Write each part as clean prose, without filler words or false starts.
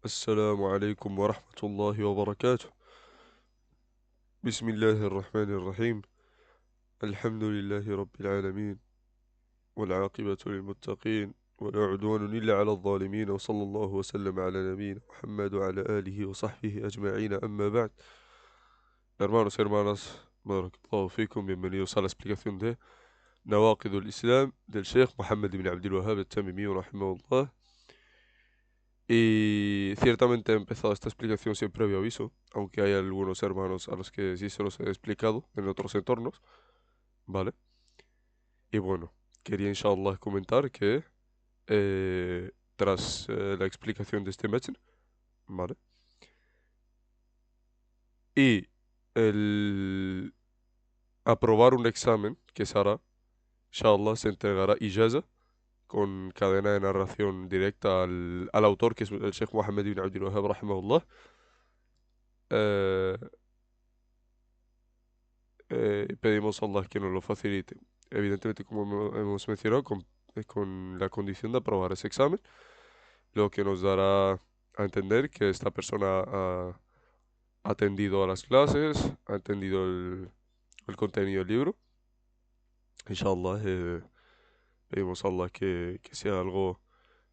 السلام عليكم ورحمة الله وبركاته. بسم الله الرحمن الرحيم. الحمد لله رب العالمين، والعاقبة للمتقين، ولا عدوان إلا على الظالمين، وصلى الله وسلم على نبينا محمد وعلى آله وصحبه أجمعين. أما بعد, hermanos y hermanas, barakallahu fikum, bienvenidos a la explicación de Nawaqid al-Islam del Sheikh Mohammed ibn Abdul Wahhab al-Tamimi rahimahullah. Y ciertamente he empezado esta explicación sin previo aviso, aunque hay algunos hermanos a los que sí se los he explicado en otros entornos, ¿vale? Y bueno, quería inshallah comentar que tras la explicación de este match, ¿vale? Y el aprobar un examen que se hará, inshallah se entregará ijaza con cadena de narración directa al autor, que es el Sheikh Mohammed ibn Abdul Wahhab rahimahullah. Eh, Pedimos a Allah que nos lo facilite. Evidentemente, como hemos mencionado, con la condición de aprobar ese examen, lo que nos dará a entender que esta persona ha atendido a las clases, ha entendido el contenido del libro. Inshallah, pedimos a Allah que sea algo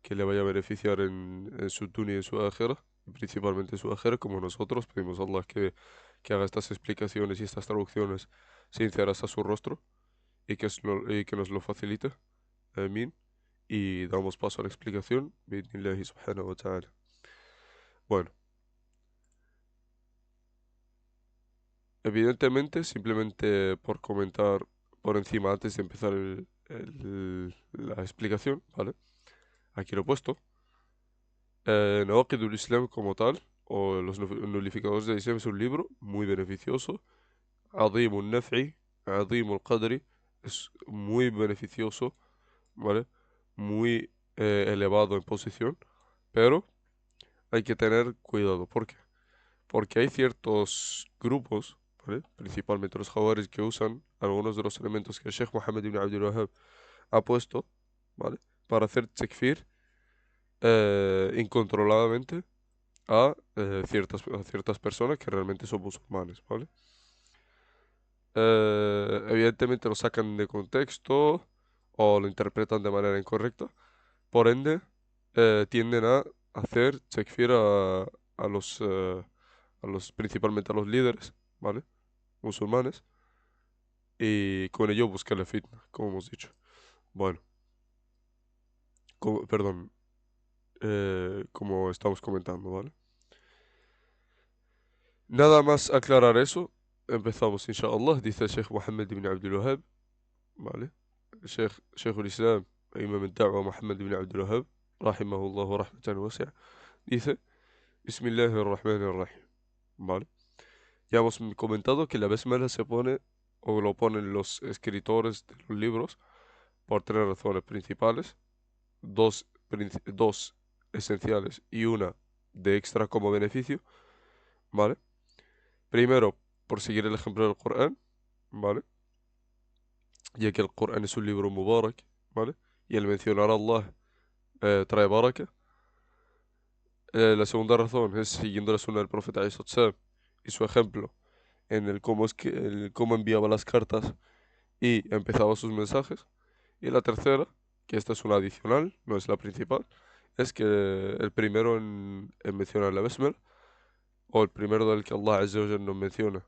que le vaya a beneficiar en su dunya y en su ajera, y principalmente en su ajera, como nosotros pedimos a Allah que haga estas explicaciones y estas traducciones sinceras a su rostro y que nos lo facilite. Amén. Y damos paso a la explicación. Bismillahi subhanahu wa ta'ala. Bueno, evidentemente, simplemente por comentar por encima antes de empezar la explicación, ¿vale? Aquí lo he puesto. Nawaqidul Islam como tal, o los nulificadores del Islam, es un libro muy beneficioso. Adimul Naf'i, Adimul Qadri, es muy beneficioso, ¿vale? Muy elevado en posición, pero hay que tener cuidado. ¿Por qué? Porque hay ciertos grupos, ¿vale? Principalmente los jawaris, que usan algunos de los elementos que el Sheikh Mohammed ibn Abdul Wahhab ha puesto, ¿vale? Para hacer takfir incontroladamente a ciertas personas que realmente son musulmanes, ¿vale? Evidentemente lo sacan de contexto o lo interpretan de manera incorrecta. Por ende, tienden a hacer takfir a principalmente a los líderes, ¿vale? Musulmanes, y con ello buscar la fitna, como hemos dicho. Bueno, perdón, como estamos comentando, ¿vale? Nada más aclarar eso, empezamos, inshallah. Dice el Sheikh Mohammed ibn Abdul Wahhab, ¿vale? Sheikh al-Islam, Imam al-Da'wa Mohammed ibn Abdul Wahhab, rahimahullah rahmatan wasi'a, dice, Bismillahirrahmanirrahim, ¿vale? Ya hemos comentado que la basmala se pone, o lo ponen los escritores de los libros, por tres razones principales, dos esenciales y una de extra como beneficio, ¿vale? Primero, por seguir el ejemplo del Corán, ¿vale? Ya que el Corán es un libro mubarak, ¿vale? Y el mencionar a Allah trae baraka. La segunda razón es siguiendo la sunna del profeta alayhi salatu wassalam y su ejemplo en el cómo enviaba las cartas y empezaba sus mensajes. Y la tercera, que esta es una adicional, no es la principal, es que el primero en mencionar la Basmala, o el primero del que Allah Azza wa Jalla nos menciona,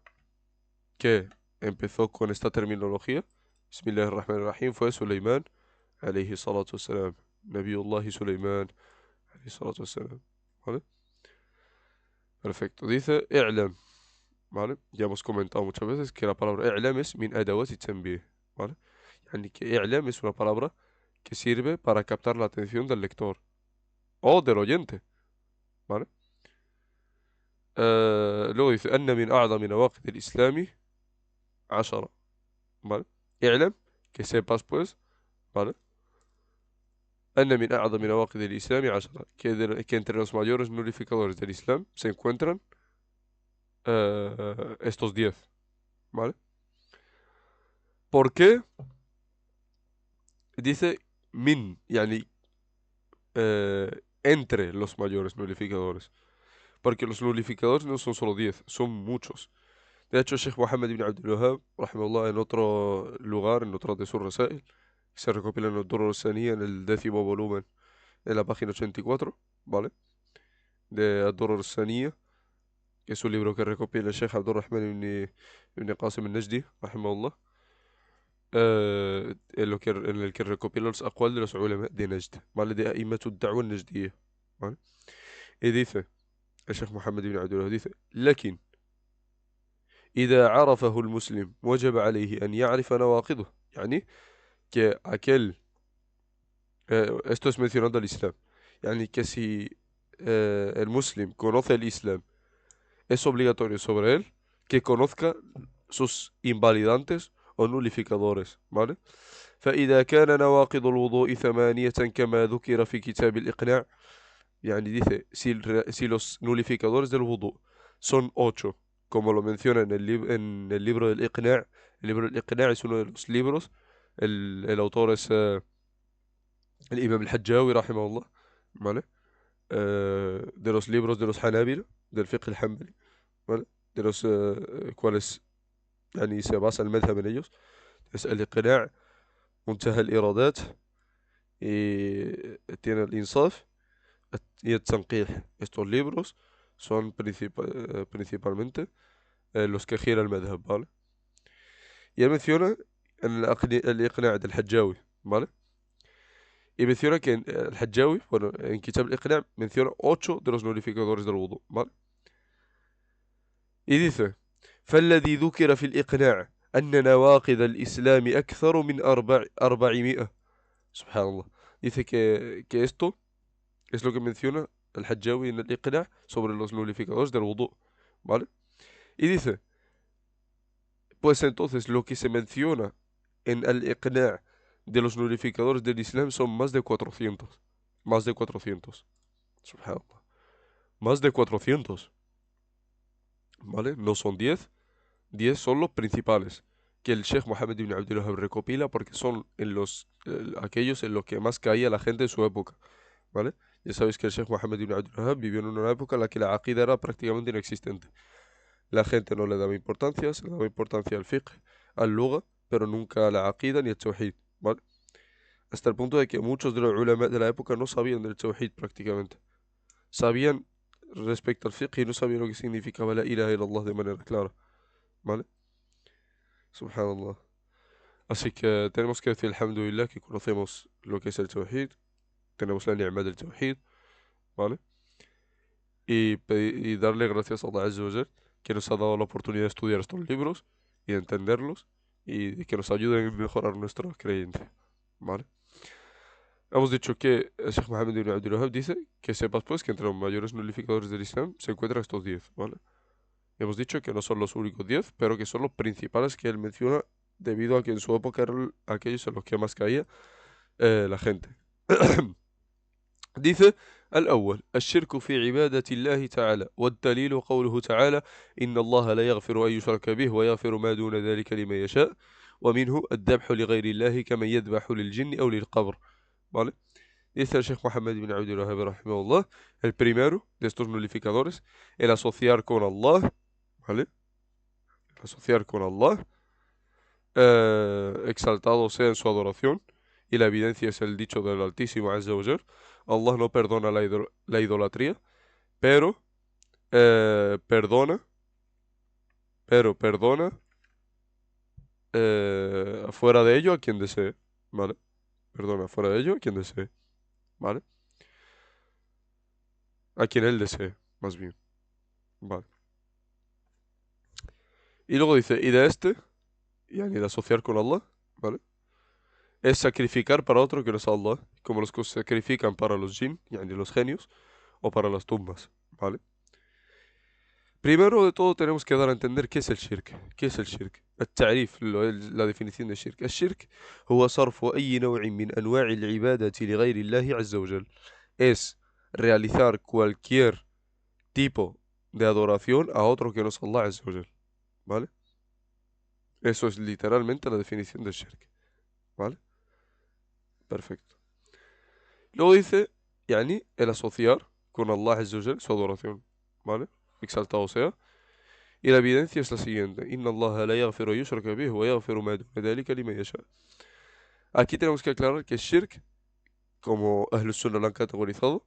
que empezó con esta terminología, Bismillahirrahmanirrahim, fue Suleimán, alayhi salatu wassalam. Nabiullahi Suleimán, alayhi salatu wassalam. ¿Vale? Perfecto. Dice, i'lam, ¿vale? Ya hemos comentado muchas veces que la palabra i'lam es min adawati tanbih, ¿vale? Yani que i'lam es una palabra que sirve para captar la atención del lector o del oyente, ¿vale? luego dice, أن من أعظم نواقض الإسلام 10, ¿vale? I'lam, que sepas pues, ¿vale? أن من أعظم نواقض الإسلام 10, que entre los mayores nulificadores del Islam se encuentran estos 10, ¿vale? ¿Por qué? Dice min, yani entre los mayores nulificadores. Porque los nulificadores no son solo 10, son muchos. De hecho, Sheikh Mohammed ibn Abdul Wahhab, rahimahullah, en otro lugar, en otro de sus rasail, se recopila en el Durr Saniyya, en el 10º volumen, en la página 84, ¿vale? De Ad-Durr Saniyya, que es un libro que recopila el Sheikh Abdurrahman ibn Qasim al-Najdi, rahimahullah, en el que recopila los aqwal de los ulama de Najd, ¿vale? De A'imatu ad-Da'wa al-Najdiyya, ¿vale? Y dice, el Sheikh Mohammed ibn Abdul Wahhab dice, لكن إذا عرفه المسلم وجب عليه أن يعرف نواقضه. يعني que aquel, esto es mencionando al Islam, yani que si el muslim conoce el Islam, es obligatorio sobre él que conozca sus invalidantes o nulificadores, ¿vale? فإذا كان نواقض الوضوء 8 كما ذكر في كتاب الإقناع. Yani dice, si los nulificadores del wudu son 8, como lo menciona en el libro del Iqna'. El libro del Iqna' es uno de los libros. El autor es el Imam al-Hajjawi, rahimahullah, ¿vale? De los libros de los Hanabila, del fiqh al-Hanbali, ¿vale? De los cuales yani, se basa el madhab en ellos. Es el Iqna', Muntaha al-Iradat, y tiene el Insaf y el Tanqih. Estos libros son principalmente los que gira el madhab, ¿vale? Y él menciona en el Iqna' del Hajjawi, ¿vale? Y menciona que el Hajjawi, bueno, en Kitab al-Iqna' menciona 8 de los nulificadores del wudu, ¿vale? Y dice, فالذي ذكر في الإقناع أن نواقض الإسلام أكثر من 400. Subhanallah. Dice que esto es lo que menciona el Hajjawi en el Iqna' sobre los nulificadores del wudu, ¿vale? Y dice, pues entonces lo que se menciona en el Iqna' de los nulificadores del Islam son más de 400. Más de 400. Subhanallah. Más de 400. ¿Vale? No son 10. 10 son los principales que el Sheikh Mohammed ibn Abdul Wahhab recopila porque son aquellos en los que más caía la gente en su época. ¿Vale? Ya sabéis que el Sheikh Mohammed ibn Abdul Wahhab vivió en una época en la que la aqida era prácticamente inexistente. La gente no le daba importancia, se le daba importancia al fiqh, al lugha, pero nunca a la aqida ni al tawhid, ¿vale? Hasta el punto de que muchos de los ulama de la época no sabían del tawhid prácticamente. Sabían respecto al fiqh y no sabían lo que significaba la ilaha illallah de manera clara, ¿vale? Subhanallah. Así que tenemos que decir alhamdulillah que conocemos lo que es el tawhid, tenemos la ni'ma del tawhid, ¿vale? Y darle gracias a Allah Azza wa Jal que nos ha dado la oportunidad de estudiar estos libros y de entenderlos y que nos ayuden a mejorar nuestra creencia, ¿vale? Hemos dicho que el Sheikh Mohammed ibn Abdul Wahhab dice que sepas pues que entre los mayores nulificadores del Islam se encuentran estos 10, ¿vale? Hemos dicho que no son los únicos 10, pero que son los principales que él menciona debido a que en su época eran aquellos en los que más caía la gente. dice الأول الشرك في عبادة الله تعالى والدليل قوله تعالى إن الله لا يغفر أن يشرك به ويغفر ما دون ذلك لمن يشاء ومنه الذبح لغير الله كمن يذبح للجن أو للقبر. ¿Vale? Dice el Sheikh Mohammed ibn Abdul Wahhab rahimahullah, el primero de estos nulificadores, el asociar con Allah, ¿vale? El asociar con Allah, exaltado sea en su adoración, y la evidencia es el dicho del Altísimo Azza wa Jal. Allah no perdona la idolatría, pero perdona, perdona fuera de ello a quien desee, ¿vale? Perdona fuera de ello a quien desee, ¿vale? A quien él desee, más bien, ¿vale? Y luego dice, y de este, yani de asociar con Allah, ¿vale? Es sacrificar para otro que no es Allah, como los que sacrifican para los jinn, yani los genios, o para las tumbas, ¿vale? Primero de todo tenemos que dar a entender qué es el shirk. ¿Qué es el shirk? التعريف, la definición de shirk. الشرك هو صرف أي نوع من أنواع العبادة لغير الله عز وجل. Es realizar cualquier tipo de adoración a otro que no es Allah Azza wa Jal, ¿vale? Eso es literalmente la definición del shirk, ¿vale? Perfecto. Luego dice يعني el asociar con Allah Azza wa Jal su adoración, ¿vale? Exaltado sea. Y la evidencia es la siguiente. Inna Allah la yaghfiru yushraka bih wa yaghfiru ma duna dhalika liman yasha. Aquí tenemos que aclarar que shirk, como Ahlus Sunnah lo han categorizado,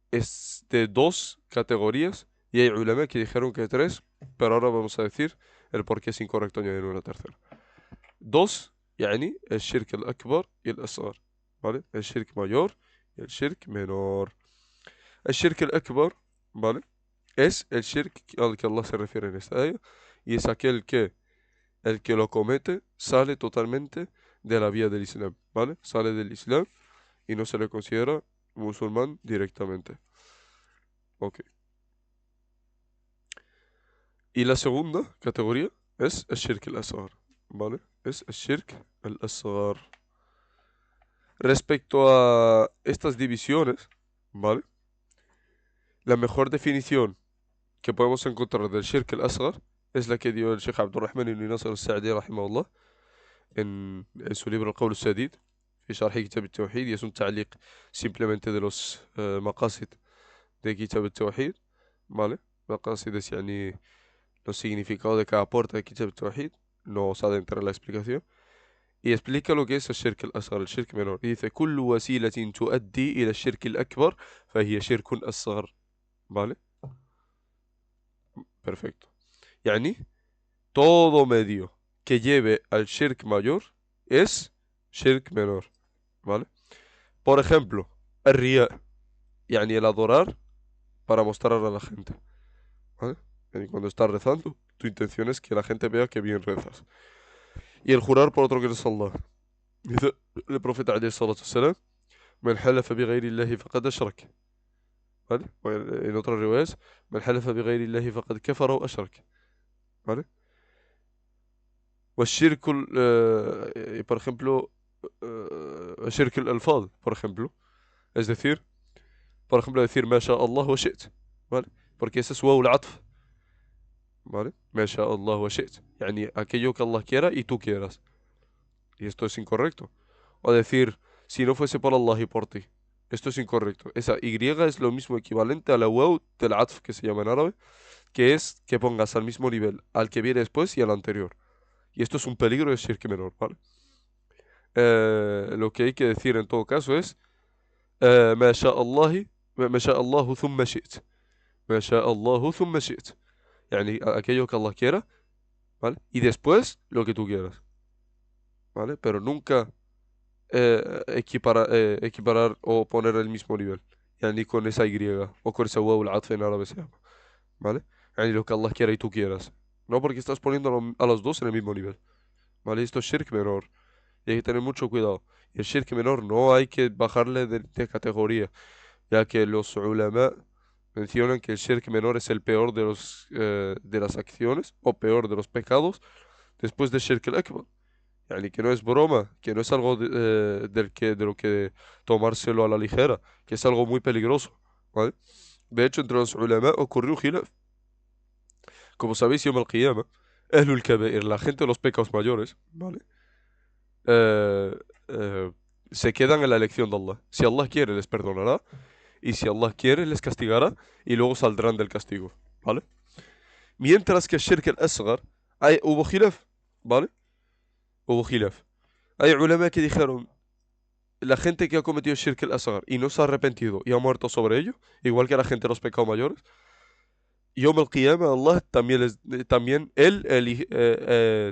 es de dos categorías y hay ulama que dijeron que tres, pero ahora vamos a decir el por qué es incorrecto añadir una tercera. Dos, يعني الشرك الأكبر y el أصغر, ¿vale? El shirk mayor y el shirk menor. El shirk الأكبر, ¿vale? Es el shirk al que Allah se refiere en esta ayah y es aquel que el que lo comete sale totalmente de la vía del Islam, ¿vale? Sale del Islam y no se le considera musulmán directamente. Ok. Y la segunda categoría es el shirk al-asghar, ¿vale? Es el shirk al-asghar. Respecto a estas divisiones, ¿vale? La mejor definición que podemos encontrar del shirk al-asghar es la que dio el Sheikh Abdurrahman ibn Nasr al-Sa'di, rahimahullah, en su libro القول السديد في شرح كتاب التوحيد, y es un تعليق simplemente de los maqasid de كتاب التوحيد, ¿vale? Maqasid es يعني los significados de cada puerta de كتاب التوحيد, no os adentra en la explicación, y explica lo que es el shirk al-asghar, el shirk menor, y dice كل وسيلة تؤدي إلى الشرك الأكبر فهي شرك أصغر, ¿vale? Perfecto. يعني todo medio que lleve al shirk mayor es shirk menor, ¿vale? Por ejemplo, el riya, يعني el adorar para mostrar a la gente, ¿vale? Yani cuando estás rezando, tu intención es que la gente vea que bien rezas. Y el jurar por otro que no es Allah. Dice el profeta alayhi salatu wassalam, من حلف بغير الله فقد أشرك, ¿vale? En otras riwayas, من حلف بغير الله فقد كفر وأشرك, ¿vale? والشرك por ejemplo, شرك الألفاظ, por ejemplo, es decir, por ejemplo, decir ما شاء الله وشئت, ¿vale? Porque ese es واو العطف, ¿vale? ما شاء الله وشئت, يعني aquello que Allah quiera y tú quieras. Y esto es incorrecto. O decir, si no fuese por Allah y por ti. Esto es incorrecto. Esa Y es lo mismo equivalente a la waw del atf, que se llama en árabe, que es que pongas al mismo nivel al que viene después y al anterior. Y esto es un peligro de shirk menor, ¿vale? Lo que hay que decir en todo caso es ما شاء الله ما شاء الله ثم شئت. ما شاء الله ثم شئت. يعني aquello que Allah quiera, ¿vale? Y después lo que tú quieras, ¿vale? Pero nunca equiparar o poner el mismo nivel. Yani con esa Y o con ese waw al-atf en árabe se llama, ¿vale? Yani lo que Allah quiera y tú quieras. No, porque estás poniendo a los dos en el mismo nivel, ¿vale? Esto es shirk menor. Y hay que tener mucho cuidado. Y el shirk menor no hay que bajarle de categoría, ya que los ulama mencionan que el shirk menor es el peor de las acciones o peor de los pecados después de shirk al-akbar. Yani que no es broma, que no es algo de lo que tomárselo a la ligera, que es algo muy peligroso, ¿vale? De hecho, entre los ulama ocurrió un khilaf. Como sabéis, yom al-qiyamah, Ahlul Kabair, la gente de los pecados mayores, ¿vale? Eh, eh, se quedan en la elección de Allah. Si Allah quiere, les perdonará, y si Allah quiere, les castigará, y luego saldrán del castigo, ¿vale? Mientras que Shirk al-Asghar, hubo khilaf, ¿vale? Hubo khilaf. Hay ulama que dijeron, la gente que ha cometido Shirk al-Asghar y no se ha arrepentido y ha muerto sobre ello, igual que la gente de los pecados mayores, Yom al-Qiyamah, Allah también, también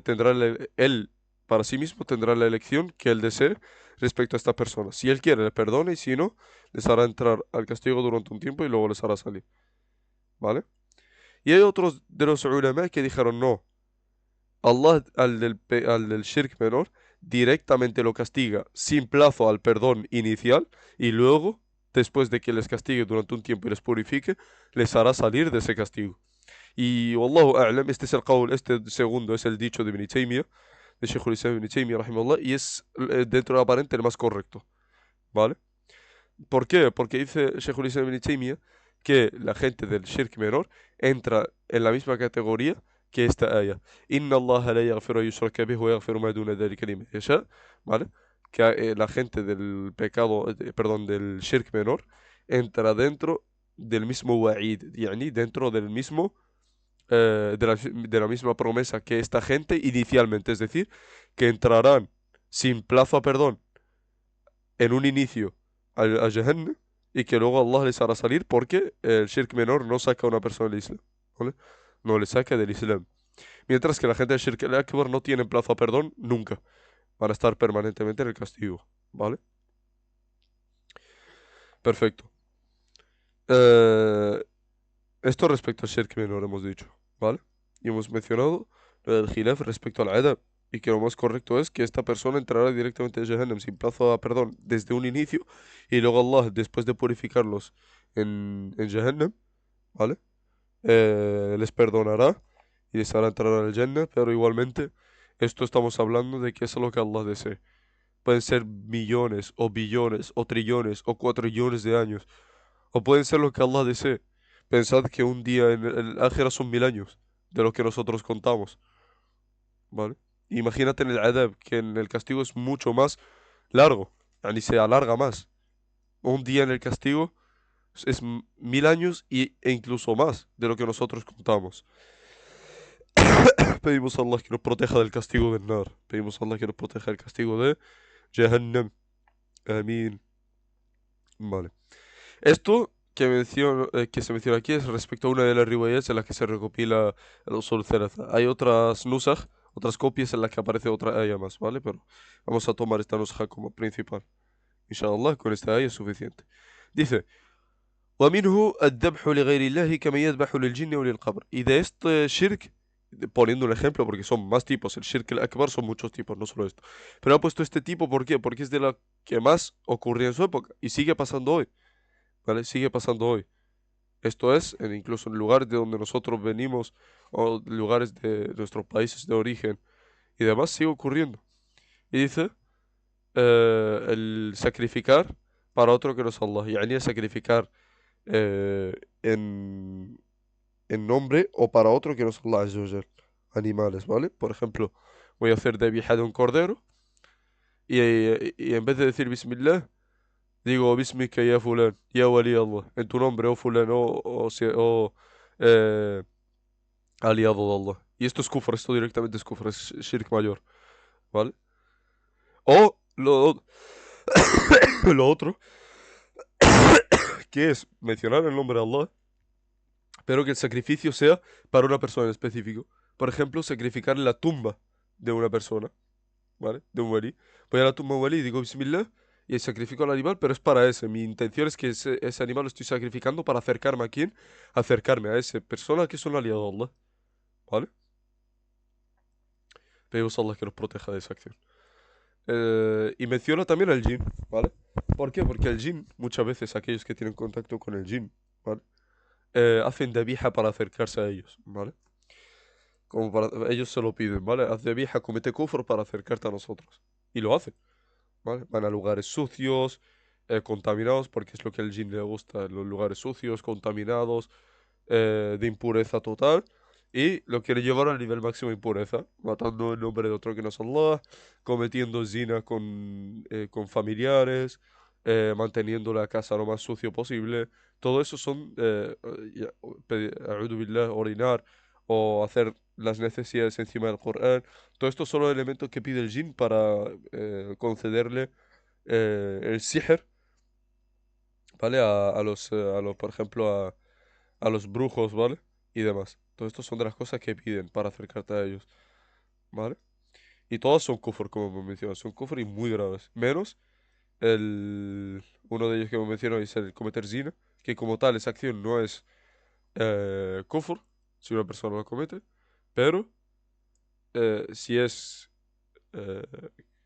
tendrá él para sí mismo tendrá la elección que él desee respecto a esta persona. Si él quiere, le perdona, y si no, les hará entrar al castigo durante un tiempo y luego les hará salir, ¿vale? Y hay otros de los ulama que dijeron, no, Allah al del shirk menor directamente lo castiga sin plazo al perdón inicial, y luego, después de que les castigue durante un tiempo y les purifique, les hará salir de ese castigo. Y Wallahu a'lam, este es el qawl, este segundo es el dicho de Ibn Taymiyyah, de Shaykhul Islam Ibn Taymiyyah, rahimahullah, y es dentro de aparente el más correcto, ¿vale? ¿Por qué? Porque dice Shaykhul Islam Ibn Taymiyyah que la gente del shirk menor entra en la misma categoría que esta aya. Inna Allah la yaghfiru yushraka bihi wa yaghfiru ma duna dhalika liman yasha, ¿vale? que la gente del pecado, perdón, del shirk menor, entra dentro del mismo wa'id, yani dentro del mismo, de la misma promesa que esta gente inicialmente, es decir, que entrarán sin plazo a perdón en un inicio a Jahannam y que luego Allah les hará salir porque el shirk menor no saca a una persona del Islam, ¿vale? No le saca del Islam. Mientras que la gente del shirk al-akbar no tiene plazo a perdón nunca. Van a estar permanentemente en el castigo, ¿vale? Perfecto. Eh, Esto respecto al shirk menor hemos dicho, ¿vale? Y hemos mencionado lo del khilaf respecto al adab. Y que lo más correcto es que esta persona entrará directamente a Jahannam sin plazo a perdón desde un inicio. Y luego Allah, después de purificarlos en Jahannam, ¿vale? Les perdonará y les hará entrar al Jannah. Pero igualmente, esto estamos hablando de que es lo que Allah desee. Pueden ser millones o billones o trillones o cuatrillones de años. O pueden ser lo que Allah desee. Pensad que un día en el ákhira son 1000 años de lo que nosotros contamos, ¿vale? Imagínate en el adab, que en el castigo es mucho más largo, ni se alarga más. Un día en el castigo es 1000 años e incluso más de lo que nosotros contamos. Pedimos a Allah que nos proteja del castigo del nar. Pedimos a Allah que nos proteja del castigo de Jahannam. Amén. Vale. Esto que se menciona aquí es respecto a una de las riwayats en las que se recopila el usul thalatha. Hay otras nusaj, otras copias en las que aparece otra aya más, ¿vale? Pero vamos a tomar esta nusja como principal. Inshallah, con esta aya es suficiente. Dice, وَمِنْهُ الذَّبْحُ لِغَيْرِ اللَّهِ كَمَنْ يَذْبَحُ لِلْجِنِّ وَلِلْقَبْرِ. Y de este shirk, poniendo un ejemplo, porque son más tipos, el shirk al-akbar son muchos tipos, no solo esto. Pero ha puesto este tipo, ¿por qué? Porque es de la que más ocurría en su época y sigue pasando hoy, ¿vale? Sigue pasando hoy. Esto es, incluso en lugares de donde nosotros venimos o lugares de nuestros países de origen y demás, sigue ocurriendo. Y dice, el sacrificar para otro que no es Allah. Yani el sacrificar eh, en, en nombre o para otro que no es Allah Azza wa Jal. Animales, ¿vale? Por ejemplo, voy a hacer debija de un cordero y en vez de decir Bismillah, digo Bismika ya fulan, ya wali Allah. En tu nombre, oh fulan, o eh, aliado de Allah. Y esto es kufr, esto directamente es kufr, es shirk mayor, ¿vale? O lo otro, que es mencionar el nombre de Allah, pero que el sacrificio sea para una persona en específico. Por ejemplo, sacrificar en la tumba de una persona, ¿vale? De un wali. Voy a la tumba de un wali y digo Bismillah y sacrifico al animal, pero es para ese. Mi intención es que ese animal lo estoy sacrificando para acercarme a quién? Acercarme a esa persona que es un aliado de Allah, ¿vale? Pedimos a Allah que nos proteja de esa acción. Y menciona también al jinn, ¿vale? ¿Por qué? Porque el jinn, muchas veces aquellos que tienen contacto con el jinn, ¿vale? Hacen debija para acercarse a ellos, ¿vale? Como para, ellos se lo piden, ¿vale? Haz debija, comete kufr para acercarte a nosotros. Y lo hacen, ¿vale? Van a lugares sucios, contaminados, porque es lo que al jinn le gusta, los lugares sucios, contaminados, de impureza total. Y lo quiere llevar al nivel máximo de impureza, matando en nombre de otro que no es Allah, cometiendo zina con familiares, manteniendo la casa lo más sucio posible. Todo eso son, a'udhu billah, orinar o hacer las necesidades encima del Corán. Todo esto son los elementos que pide el jinn para concederle el sihr, ¿vale? Por ejemplo, a los brujos, ¿vale? Y demás. Todo esto son de las cosas que piden para acercarte a ellos, ¿vale? Y todas son kufr, como hemos mencionado, son kufr y muy graves. Menos uno de ellos que hemos mencionado es el cometer zina, que como tal esa acción no es kufr, si una persona lo comete, pero si es eh,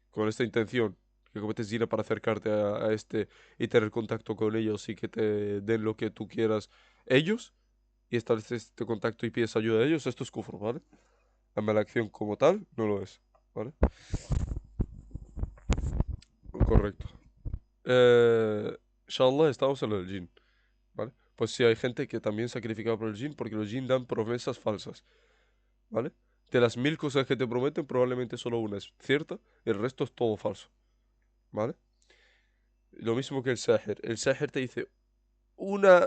con esta intención, que cometes zina para acercarte a este y tener contacto con ellos y que te den lo que tú quieras ellos, y estableces este contacto y pides ayuda de ellos, esto es kufr, ¿vale? La acción como tal no lo es, ¿vale? Correcto. Inshallah, estamos en lo del jinn, ¿vale? Pues sí, hay gente que también sacrifica por el jinn porque los jinn dan promesas falsas, ¿vale? De las 1000 cosas que te prometen, probablemente solo una es cierta, el resto es todo falso, ¿vale? Lo mismo que el sáhir. El sáhir te dice una,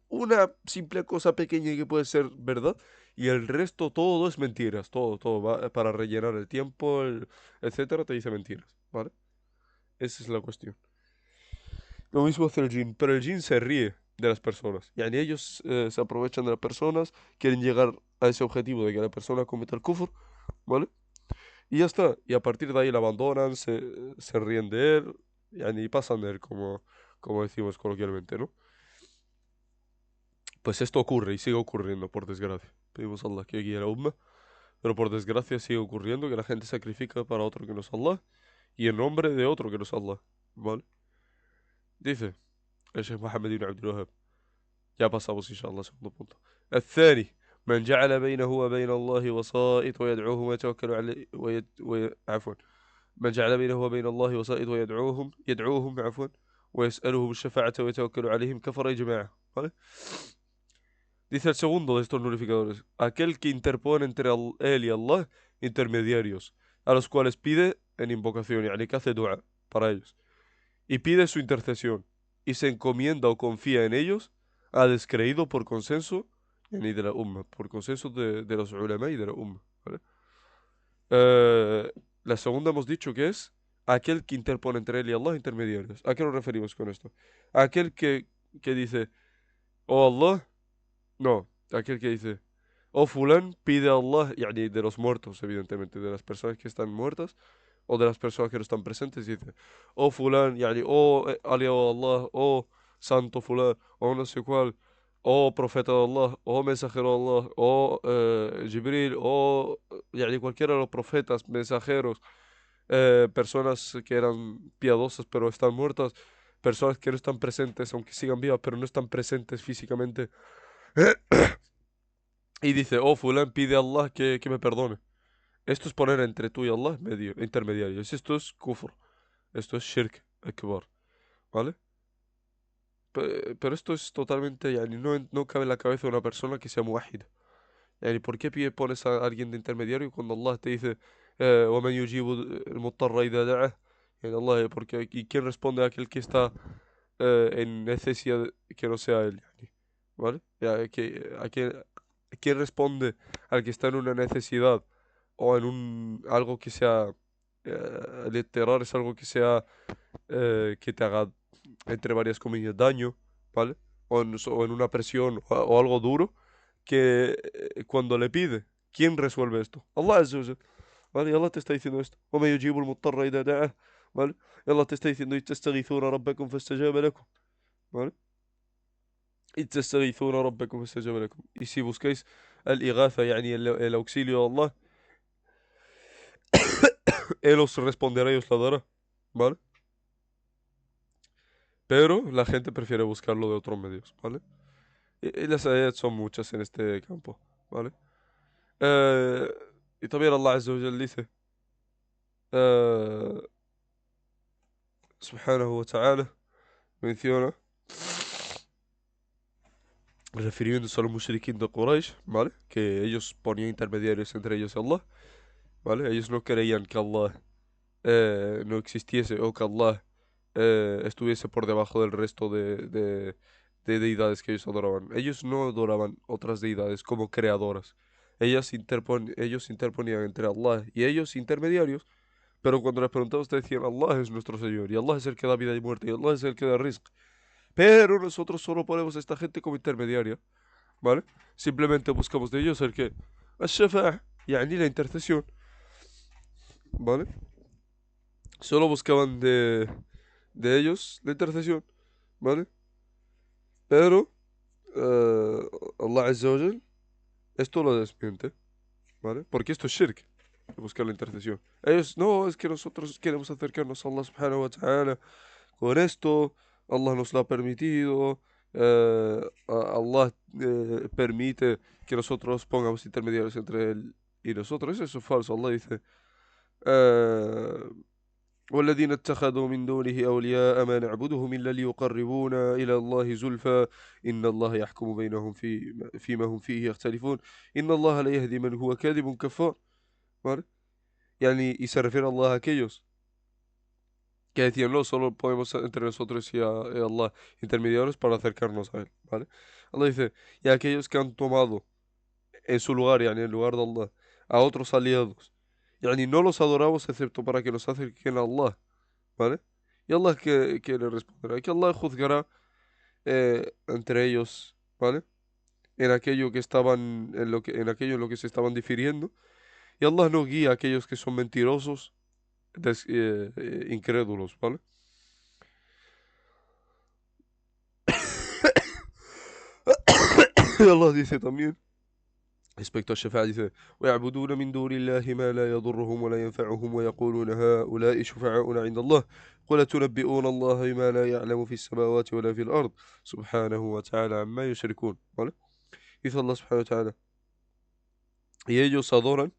una simple cosa pequeña que puede ser verdad y el resto todo es mentiras. Todo va para rellenar el tiempo, etcétera, te dice mentiras, ¿vale? Esa es la cuestión. Lo mismo hace el jin, pero el jin se ríe de las personas. Y ellos se aprovechan de las personas, quieren llegar a ese objetivo de que la persona cometa el kufr, ¿vale? Y ya está. Y a partir de ahí la abandonan, se ríen de él, y pasan de él, como decimos coloquialmente, ¿no? Pues esto ocurre y sigue ocurriendo, por desgracia. Pedimos a Allah que guíe a la umma, pero por desgracia sigue ocurriendo que la gente sacrifica para otro que no es Allah y en nombre de otro que no es Allah, ¿vale? Dice el Sheikh Mohammed ibn Abdul Wahhab. Ya pasamos, inshallah, al segundo punto. الثاني من جعل بينه وبين الله وسائط ويدعوهم ويتوكل عليه عفوا من جعل بينه وبين الله وسائط يدعوهم عفوا ويسألهم الشفاعة ويتوكل عليهم كفر جماعة. ¿Vale? Dice el segundo de estos nulificadores, aquel que interpone entre él y Allah intermediarios, a los cuales pide en invocación, y que hace dua para ellos, y pide su intercesión, y se encomienda o confía en ellos, ha descreído por consenso, de la umma, por consenso de los ulama y de la umma. ¿Vale? Eh, la segunda hemos dicho que es aquel que interpone entre él y Allah intermediarios. ¿A qué nos referimos con esto? Aquel que dice, oh Allah, no, aquel que dice, oh fulán pide a Allah, de los muertos, evidentemente, de las personas que están muertas, o de las personas que no están presentes, dice, oh fulán, oh aliado de Allah, oh santo fulán, o no sé cuál, oh profeta de Allah, oh mensajero de Allah, oh Jibril, o cualquiera de los profetas, mensajeros, personas que eran piadosas pero están muertas, personas que no están presentes, aunque sigan vivas, pero no están presentes físicamente. Y dice, oh, fulán pide a Allah que me perdone. Esto es poner entre tú y Allah intermediarios. Esto es kufr. Esto es shirk akbar. ¿Vale? Pero esto es totalmente, no cabe en la cabeza de una persona que sea muwahhid. ¿Por qué pones a alguien de intermediario cuando Allah te dice, وَمَنْ يُجِيبُ الْمُضْطَرَّ إِذَا دَعَاهُ? Allah, ¿y quién responde a aquel que está en necesidad que no sea él? ¿Vale? ¿Quién responde al que está en una necesidad o en algo que sea literal, es algo que sea que te haga, entre varias comillas, daño, ¿vale? O en una presión o algo duro, que cuando le pide, ¿quién resuelve esto? Allah Azza wa Jal, ¿vale? Y Allah te está diciendo esto. وَمَن يُجِيبُ الْمُضْطَرَّ إِذَا دَعَاهُ, ¿vale? Y Allah te está diciendo, إِذْ تَسْتَغِيثُونَ رَبَّكُمْ فَاسْتَجَابَ لَكُمْ, ¿vale? إذ تستغيثون ربكم فاستجاب لكم. Y si buscáis el-Ighatha, el auxilio de Allah, Él os responderá y os la dará, ¿vale? Pero la gente prefiere buscarlo de otros medios, ¿vale? Y las ayat son muchas en este campo, ¿vale? Eh, y también Allah Azza wa Jal dice, eh, subhanahu wa ta'ala, menciona, refiriéndose a los mushrikin de Quraysh, ¿vale? Que ellos ponían intermediarios entre ellos y Allah, ¿vale? Ellos no creían que Allah no existiese o que Allah estuviese por debajo del resto de deidades que ellos adoraban. Ellos no adoraban otras deidades como creadoras. Ellos interponían entre Allah y ellos intermediarios, pero cuando les preguntamos te decían, Allah es nuestro Señor, y Allah es el que da vida y muerte, y Allah es el que da rizq. Pero nosotros solo ponemos a esta gente como intermediaria, ¿vale? Simplemente buscamos de ellos el que, الشفاعة, la intercesión, ¿vale? Solo buscaban de ellos la intercesión, ¿vale? Pero eh, Allah Azza wa Jal esto lo desmiente, ¿vale? Porque esto es shirk, buscar la intercesión. Ellos, no, es que nosotros queremos acercarnos a Allah subhanahu wa ta'ala con esto, Allah nos lo ha permitido, Allah permite que nosotros pongamos intermediarios entre él y nosotros. Eso es falso. Allah dice, eh, والذين اتخذوا من دونه أولياء ما نعبدهم إلا ليقربونا إلى الله زلفى إن الله يحكم بينهم فيما هم فيه يختلفون إن الله لا يهدي من هو كاذب كفار. ¿Vale? Y se refiere a Allah a aquellos que decían, no, solo podemos entre nosotros y Allah intermediarios para acercarnos a Él, ¿vale? Allah dice, y aquellos que han tomado en su lugar, yani en lugar de Allah, a otros aliados, yani no los adoramos excepto para que nos acerquen a Allah, ¿vale? Y Allah que le responderá, que Allah juzgará entre ellos, ¿vale? En aquello que estaban, en aquello en lo que se estaban difiriendo, y Allah no guía a aquellos que son mentirosos, incrédulos, ¿vale? Y Allah dice también, respecto a Shafa'a, dice, وَيَعْبُدُونَ مِن دُونِ اللَّهِ مَا لَا يَضُرُّهُمْ وَلَا يَنفَعُهُمْ وَيَقُولُونَ هَؤُلَاءِ شُفَعَاؤُنَا عِندَ اللَّهِ قُلْ أَتُنَبِّئُونَ اللَّهَ بِمَا لَا يَعْلَمُ فِي السَّمَاوَاتِ وَلَا فِي الْأَرْضِ سُبْحَانَهُ وَتَعَالَى عَمَّا يُشْرِكُونَ, ¿vale? Dice Allah subhanahu wa ta'ala, y ellos adoran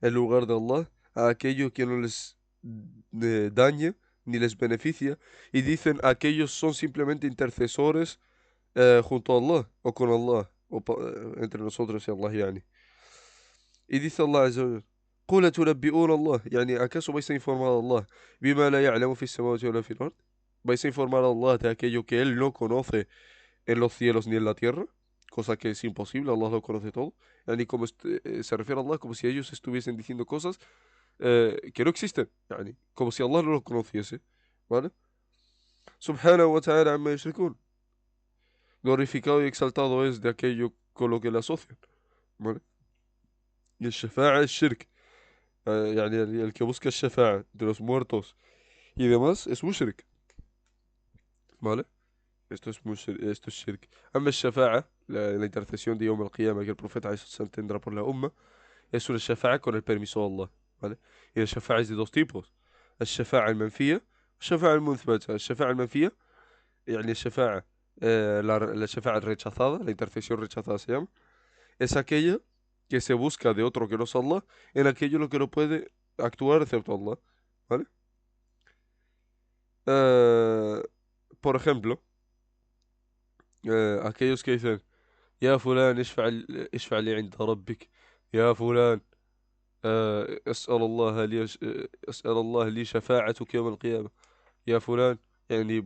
en lugar de Allah a aquello que no les daña ni les beneficia, y dicen aquellos son simplemente intercesores junto a Allah o con Allah o entre nosotros y Allah, yani. Y dice Allah Azza wa Jal, قُلْ أَتُنَبِّئُونَ اللَّهَ, yani ¿acaso vais a informar a Allah بِمَا لَا يَعْلَمُ فِي السَّمَاوَاتِ وَلَا فِي الْأَرْضِ? ¿Vais a informar a Allah de aquello que Él no conoce en los cielos ni en la tierra? Cosa que es imposible, Allah lo conoce todo. Yani como se refiere a Allah como si ellos estuviesen diciendo cosas que no existen, yani, como si Allah no lo conociese, ¿vale? Subhanahu wa ta'ala amma yushrikun. Glorificado y exaltado es de aquello con lo que le asocian, ¿vale? Y el shafa'a es shirk. Yani el que busca el shafa'a de los muertos y demás es mushrik, ¿vale? Esto es shirk. Amma el shafa'a, la intercesión de Yawm al-Qiyamah que el profeta ﷺ tendrá por la umma, es una shafa'a con el permiso de Allah, ¿vale? Y el shafa'a es de dos tipos. El shafa'a al-manfiya, الشفاعة المثبتة. الشفاعة المنفية يعني الشفاعة la shafa'a rechazada, la intercesión rechazada se llama, es aquella que se busca de otro que no es Allah en aquello en lo que no puede actuar excepto Allah, ¿vale? Eh, por ejemplo, aquellos que dicen, يا فلان اشفع لي عند ربك يا فلان أسأل الله لي شفاعتك يوم القيامة يا فلان, يعني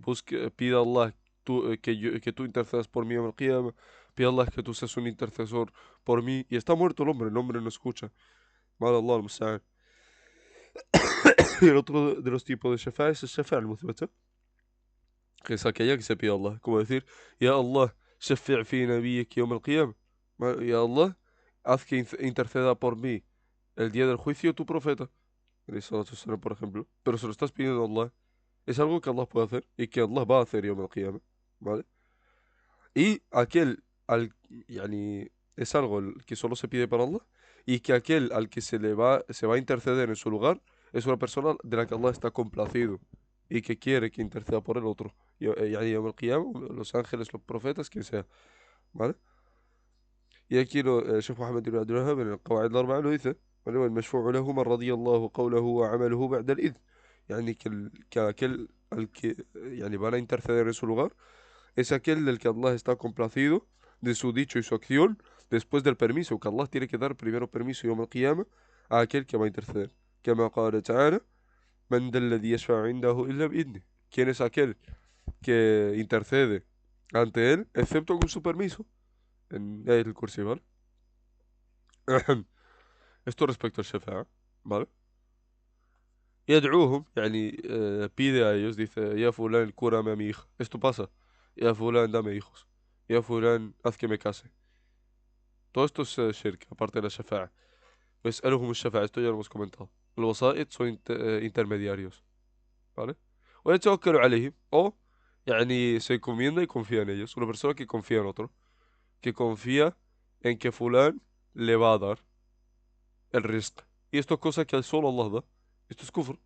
pide a Allah que tú intercedas por mí en el Qiyamah, pide a Allah que tú seas un intercesor por mí, y está muerto el hombre no escucha. Mal Allah al-Musta'an. Y el otro de los tipos de shafa'a es el shafa'a al-muthbata, que es aquella que se pide a Allah, como decir, Ya Allah, shafi' fi nabiyyik yawm al-Qiyamah. Ya Allah, haz que interceda por mí el día del juicio tu profeta, por ejemplo, pero se lo estás pidiendo a Allah. Es algo que Allah puede hacer y que Allah va a hacer yawm al-Qiyamah, ¿vale? Y aquel yani, es algo que solo se pide para Allah, y que aquel al que se va a interceder en su lugar es una persona de la que Allah está complacido y que quiere que interceda por el otro. Yani yawm al-Qiyamah, los ángeles, los profetas, quien sea, ¿vale? Y aquí el Sheikh Muhammad ibn Abdul Wahhab en el Qawaid al-Arba'a lo dice, ¿vale? والمشفوع له من رضي الله قوله وعمله بعد الإذن. يعني que aquel al que yani, van a interceder en su lugar es aquel del que Allah está complacido de su dicho y su acción después del permiso, que Allah tiene que dar primero permiso yawm al-Qiyamah a aquel que va a interceder. كما قال تعالى من ذا الذي يشفع عنده إلا بإذنه. ¿Quién es aquel que intercede ante él excepto con su permiso? En el cursi, ¿vale? Esto respecto al shafa'a, ¿vale? يدعوهم, يعني pide a ellos, dice, ya fulán, cúrame a mi hija. Esto pasa. Ya fulán, dame hijos. Ya fulán, haz que me case. Todo esto es shirk, aparte de la shafa'a. ويسألهم الشفاعة, esto ya lo hemos comentado. Los wasa'id son intermediarios, ¿vale? ويتوكل عليهم, o, يعني, se encomienda y confía en ellos. Una persona que confía en otro, que confía en que fulán le va a dar el rizq. Y esto es cosa que solo Allah da. Esto es kufr,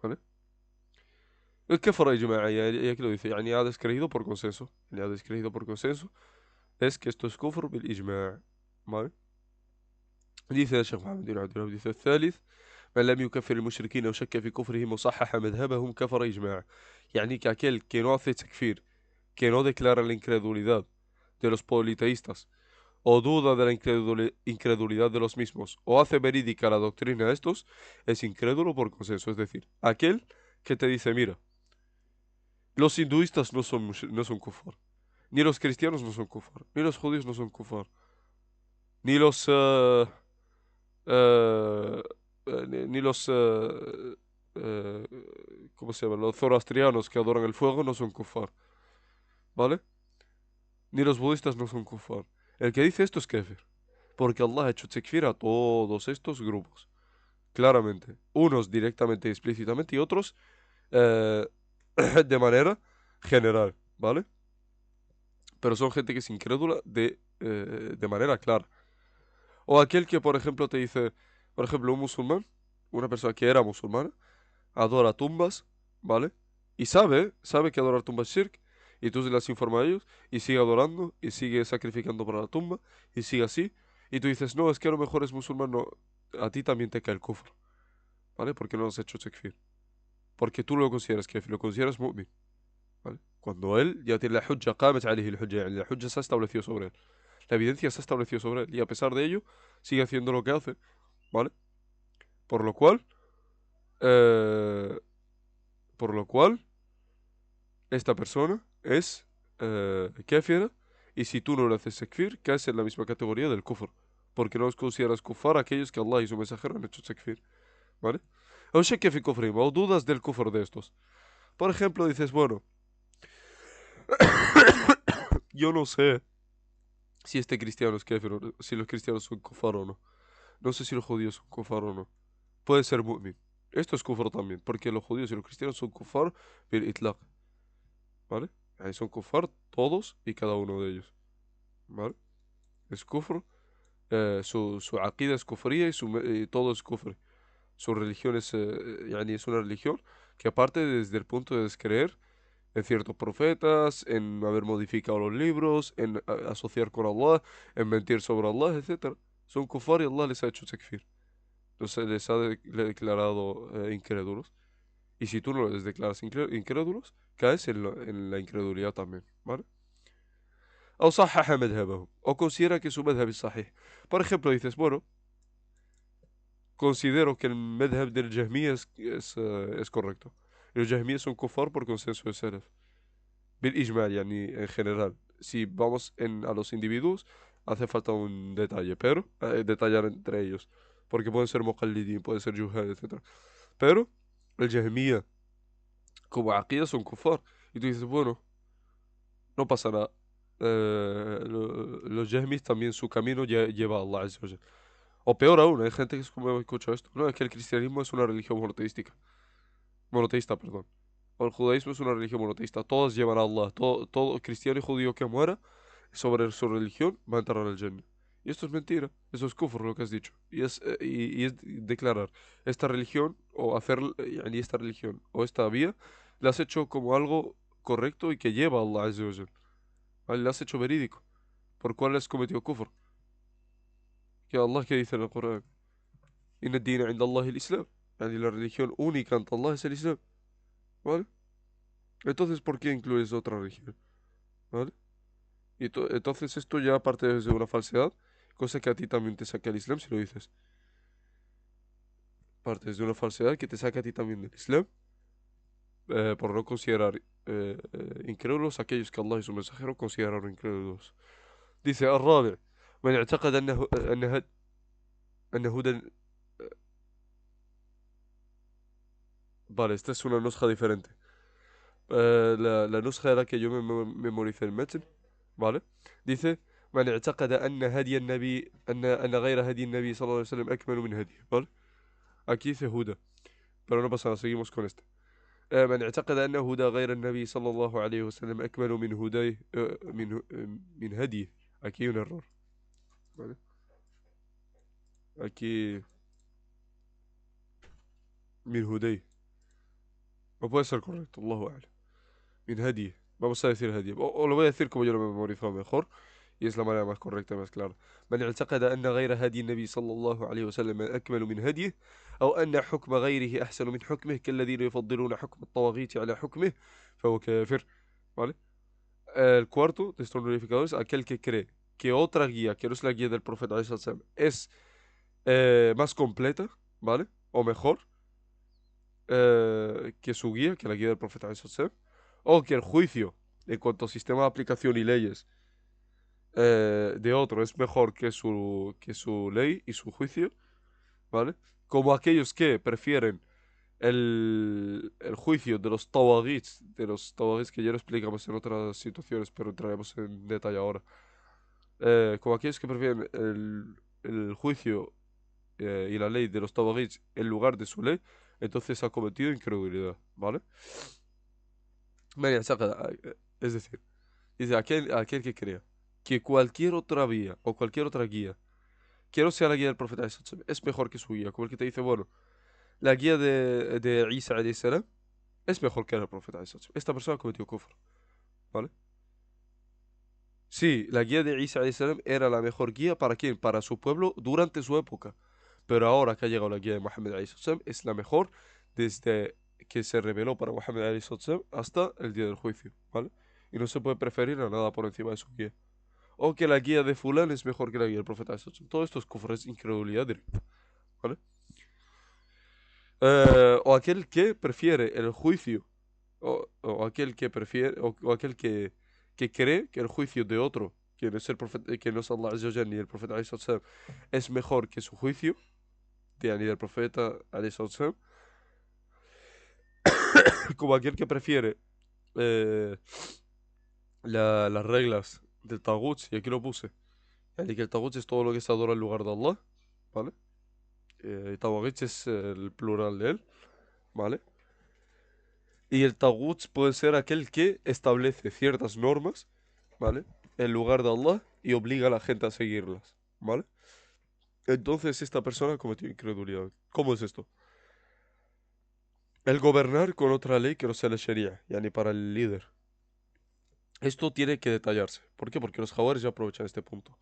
¿vale? El kafara ijma'a, y aquí lo dice, يعني ha descreído por consenso. Yani ha descreído por consenso es que esto es kufr bil ijma', ¿vale? dice el Sheikh Muhammad ibn Abdul Wahhab, dice الثالث من لم يكفر المشركين وشك في كفرهم وصحح مذهبهم كفر إجماع. يعني que aquel que no hace takfir, que no declara la incredulidad de los politeístas o duda de la incredulidad de los mismos o hace verídica la doctrina de estos, es incrédulo por consenso. Es decir, aquel que te dice, mira, los hinduistas no son kufar, ni los cristianos no son kufar, ni los judíos no son kufar, ni los, eh, ni los, eh, ¿cómo se llama? Los zoroastrianos que adoran el fuego no son kufar, ¿vale? Ni los budistas no son kufar. El que dice esto es kafir, porque Allah ha hecho takfir a todos estos grupos, claramente. Unos directamente y explícitamente y otros eh, de manera general, ¿vale? Pero son gente que es incrédula de manera clara. O aquel que, por ejemplo, te dice, por ejemplo, un musulmán, una persona que era musulmana, adora tumbas, ¿vale? Y sabe que adorar tumbas es shirk, y tú se las informas a ellos, y sigue adorando, y sigue sacrificando para la tumba, y sigue así, y tú dices, no, es que a lo mejor es musulmán, no, a ti también te cae el kufr, ¿vale? Porque no has hecho takfir. Porque tú lo consideras kafir, lo consideras mu'min, ¿vale? Cuando él ya tiene la hujja, qamat alayhi el hujja, yani la hujja se ha establecido sobre él. La evidencia se ha establecido sobre él, y a pesar de ello, sigue haciendo lo que hace, ¿vale? Por lo cual, eh, por lo cual, esta persona es kafira, y si tú no le haces takfir, caes en la misma categoría del kufr, porque no los consideras kufar a aquellos que Allah y su mensajero han hecho takfir, ¿vale? O shakka fi kufrim, o dudas del kufr de estos. Por ejemplo, dices, bueno, yo no sé si este cristiano es kafir, si los cristianos son kufar o no. No sé si los judíos son kufar o no. Puede ser mu'min. Esto es kufar también, porque los judíos y los cristianos son kufar bil itlaq, ¿vale? Ahí son kufar todos y cada uno de ellos, ¿vale? Es kufr, su aqida es kufría y todo es kufr. Su religión es, yani es una religión que aparte desde el punto de descreer en ciertos profetas, en haber modificado los libros, en asociar con Allah, en mentir sobre Allah, etcétera. Son kufar y Allah les ha hecho takfir. Entonces les ha declarado incrédulos. Y si tú no les declaras incrédulos, caes en la incredulidad también, ¿vale? O صحح مذهبهم, o considera que su madhab es sahih. Por ejemplo, dices, bueno, considero que el madhab del Jahmiya es correcto. Los Jahmiyas son kufar por consenso de salaf. Bil ijma, yani, en general. Si vamos a los individuos, hace falta un detalle, pero detallar entre ellos. Porque pueden ser muqallidin, pueden ser juhal, etcétera. Pero el Jahmiya, como aqida, son kufar. Y tú dices, bueno, no pasa nada. Los Jahmis también su camino lleva a Allah Azza wa Jal. O peor aún, hay gente que es como escucha esto. No, es que el cristianismo es una religión monoteística. Monoteísta, perdón. O el judaísmo es una religión monoteísta. Todos llevan a Allah. Todo cristiano y judío que muera sobre su religión va a entrar al Jannah. Y esto es mentira. Eso es kufr lo que has dicho. Y es declarar esta religión o hacer yani esta religión o esta vía, la has hecho como algo correcto y que lleva a Allah Azza wa Jal. ¿Vale? La has hecho verídico. ¿Por cuál has cometido kufr? Que Allah que dice en el Corán. Inna ad-dina inda Allah el Islam. Yani la religión única ante Allah es el Islam. ¿Vale? Entonces, ¿por qué incluyes otra religión? ¿Vale? Y entonces esto ya parte de una falsedad, cosa que a ti también te saca el Islam si lo dices. Partes de una falsedad que te saca a ti también del Islam, por no considerar incrédulos aquellos que Allah y su mensajero consideraron incrédulos. Dice الرابع من اعتقد أن هدى. Vale, esta es una nusja diferente. La nusja era que yo memoricé el meten, ¿vale? Dice من اعتقد أن هدي النبي أن غير هدي النبي صلى الله عليه وسلم أكمل من هديه، ¿vale? Aquí dice Huda, pero no pasa nada, seguimos con este. من اعتقد أن هدى غير النبي صلى الله عليه وسلم أكمل من هديه من هديه. Aquí hay un error, ¿vale? Aquí من هديه no puede ser correcto, Allahu a'lam. Min hadi. Vamos a decir hadi. O lo voy a decir como yo lo memorizo mejor. Y es la manera más correcta y más clara. من اعتقد أن غير هدي النبي صلى الله عليه وسلم أكمل من هديه أو أن حكم غيره أحسن من حكمه كالذين يفضلون حكم الطواغيت على حكمه فهو كافر. ¿Vale? El cuarto de estos glorificadores, aquel que cree que otra guía, que no es la guía del profeta ﷺ, es más completa, ¿vale? O mejor, que su guía, que la guía del profeta ﷺ, o que el juicio en cuanto a sistema de aplicación y leyes de otro es mejor que su ley y su juicio, ¿vale? Como aquellos que prefieren el juicio de los tawaghits que ya lo explicamos en otras situaciones, pero entraremos en detalle ahora. Como aquellos que prefieren el juicio y la ley de los tawaghits en lugar de su ley, entonces ha cometido incredulidad, ¿vale? Es decir, dice aquel que crea que cualquier otra vía o cualquier otra guía, que no sea la guía del profeta es mejor que su guía, como el que te dice, bueno, la guía de Isa alayhi salam es mejor que la del profeta alayhi salam. Esta persona ha cometido kufr, ¿vale? Sí, la guía de Isa alayhi salam era la mejor guía para quién, para su pueblo durante su época. Pero ahora que ha llegado la guía de Muhammad alayhi salam es la mejor desde que se reveló para Muhammad alayhi salam hasta el día del juicio, ¿vale? Y no se puede preferir a nada por encima de su guía. O que la guía de fulán es mejor que la guía del profeta alayhi salam. Todo esto es kufr, es incredulidad directa, ¿vale? O aquel que prefiere el juicio, o aquel que prefiere, o aquel que cree que el juicio de otro, que no es el profeta, que no es Allah Azza wa Jalla ni el profeta alayhi salam, es mejor que su juicio, ni del profeta alayhi salam, como aquel que prefiere eh, las reglas del Tagut, y aquí lo puse, yani que el Tagut es todo lo que se adora en lugar de Allah, ¿vale? Y Tawaghit es el plural de él, ¿vale? Y el Tagut puede ser aquel que establece ciertas normas, ¿vale? En lugar de Allah y obliga a la gente a seguirlas, ¿vale? Entonces esta persona cometió incredulidad. ¿Cómo es esto? El gobernar con otra ley que no sea la Sharia, yani para el líder. Esto tiene que detallarse. ¿Por qué? Porque los jawares ya aprovechan este punto.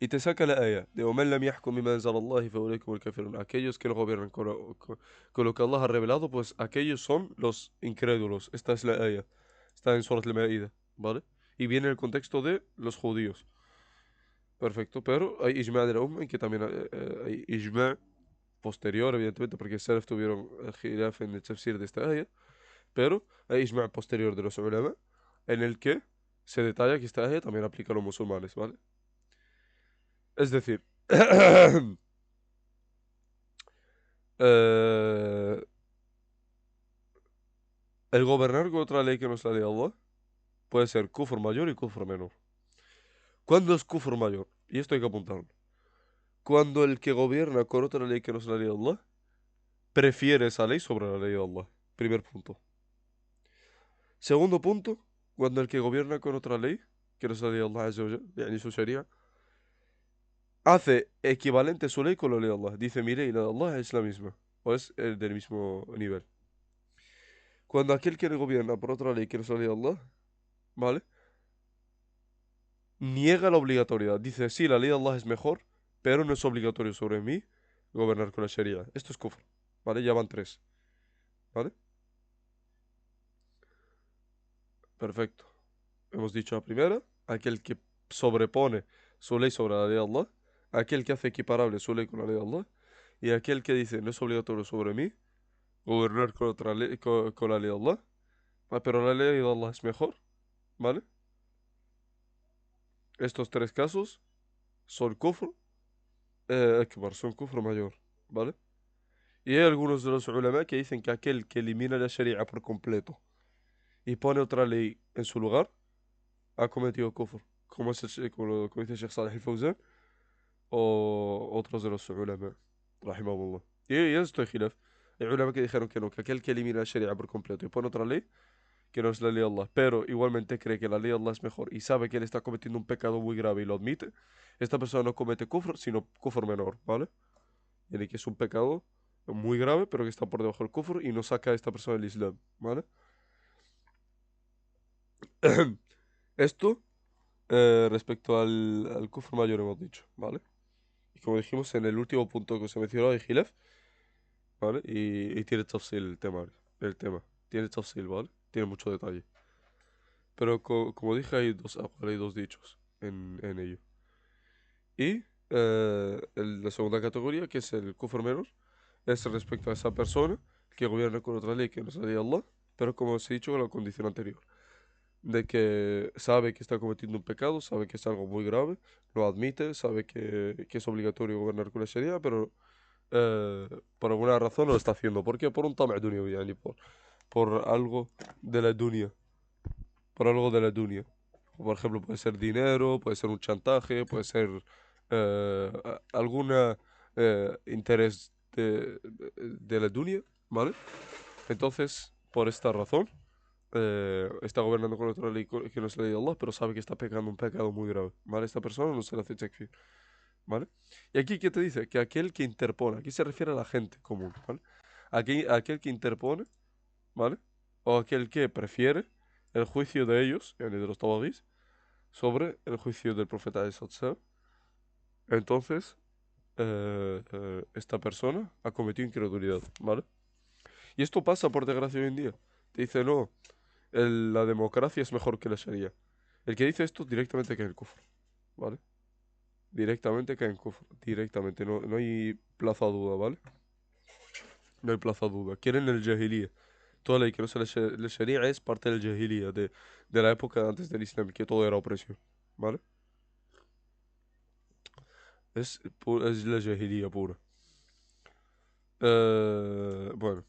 Y te saca la aya de وَمَنْ لَمْ يَحْكُمْ بِمَا أَنزَلَ اللَّهِ فَأُولَئِكَ هُمُ الْكَافِرُونَ. Aquellos que no gobiernan con lo que Allah ha revelado, pues aquellos son los incrédulos. Esta es la aya. Está en Surat al-Ma'idah, ¿vale? Y viene el contexto de los judíos. Perfecto, pero hay ijma' de la umma en que también hay ijma' posterior, evidentemente, porque Salaf tuvieron khilaf en el tafsir de esta aya, pero hay ijma' posterior de los ulama en el que se detalla que esta aya también aplica a los musulmanes, ¿vale? Es decir, eh, el gobernar con otra ley que no es la de Allah puede ser kufr mayor y kufr menor. ¿Cuándo es kufr mayor? Y esto hay que apuntarlo. Cuando el que gobierna con otra ley que no es la ley de Allah prefiere esa ley sobre la ley de Allah. Primer punto. Segundo punto, cuando el que gobierna con otra ley, que no es la ley de Allah Azza wa Jal, yani su sharia, hace equivalente su ley con la ley de Allah. Dice, mi ley y la de Allah es la misma, o es del mismo nivel. Cuando aquel que le gobierna por otra ley que no es la ley de Allah, ¿vale? Niega la obligatoriedad. Dice, sí, la ley de Allah es mejor, pero no es obligatorio sobre mí gobernar con la sharia. Esto es kufr, ¿vale? Ya van tres, ¿vale? Perfecto. Hemos dicho la primera, aquel que sobrepone su ley sobre la ley de Allah, aquel que hace equiparable su ley con la ley de Allah, y aquel que dice no es obligatorio sobre mí gobernar con otra ley, con la ley de Allah, pero la ley de Allah es mejor, ¿vale? Estos tres casos son kufr akbar, son kufr mayor, ¿vale? Y hay algunos de los ulama que dicen que aquel que elimina la sharia por completo y pone otra ley en su lugar, ha cometido kufr, como dice Sheikh Saleh al-Fawzan, o otros de los ulama, rahimahumullah. Y esto es khilaf. Hay ulama que dijeron que no, que aquel que elimina la sharia por completo y pone otra ley, que no es la ley de Allah, pero igualmente cree que la ley de Allah es mejor y sabe que él está cometiendo un pecado muy grave y lo admite, esta persona no comete kufr, sino kufr menor, ¿vale? Y que es un pecado muy grave, pero que está por debajo del kufr y no saca a esta persona del Islam, ¿vale? Esto respecto al kufr mayor hemos dicho, ¿vale? Y como dijimos en el último punto que se mencionó de Hilaf, ¿vale? Y tiene tafsil el tema. Tiene tafsil, ¿vale? Tiene mucho detalle. Pero como dije, hay dos dichos en ello. Y la segunda categoría, que es el kufr menor, es respecto a esa persona que gobierna con otra ley que no es la ley de Allah, pero como os he dicho con la condición anterior, de que sabe que está cometiendo un pecado, sabe que es algo muy grave, lo admite, sabe que es obligatorio gobernar con la Sharia, pero por alguna razón no lo está haciendo. ¿Por qué? Por un tama' dunyawi, yani por algo de la dunya, por algo de la dunya. Por ejemplo, puede ser dinero, puede ser un chantaje, puede ser alguna interés de la dunya, ¿vale? Entonces, por esta razón, está gobernando con otra ley que no es la ley de Allah, pero sabe que está pecando un pecado muy grave, ¿vale? Esta persona no se le hace takfir, ¿vale? Y aquí, ¿qué te dice? Que aquel que interpone, aquí se refiere a la gente común, ¿vale? Aquí, aquel que interpone, ¿vale? O aquel que prefiere el juicio de ellos, yani de los tawadís, sobre el juicio del profeta de Satsam. Entonces, esta persona ha cometido incredulidad, ¿vale? Y esto pasa, por desgracia, hoy en día. Te dice, no, la democracia es mejor que la Sharia. El que dice esto directamente cae en kufr, ¿vale? Directamente cae en kufr, directamente, no hay plazo a duda, ¿vale? No hay plazo a duda. Quieren el jahiliya. Toda ley que no sea la Sharia es parte del jahiliya, de la época antes del Islam, que todo era opresión, ¿vale? Es la jahiliya pura. Bueno,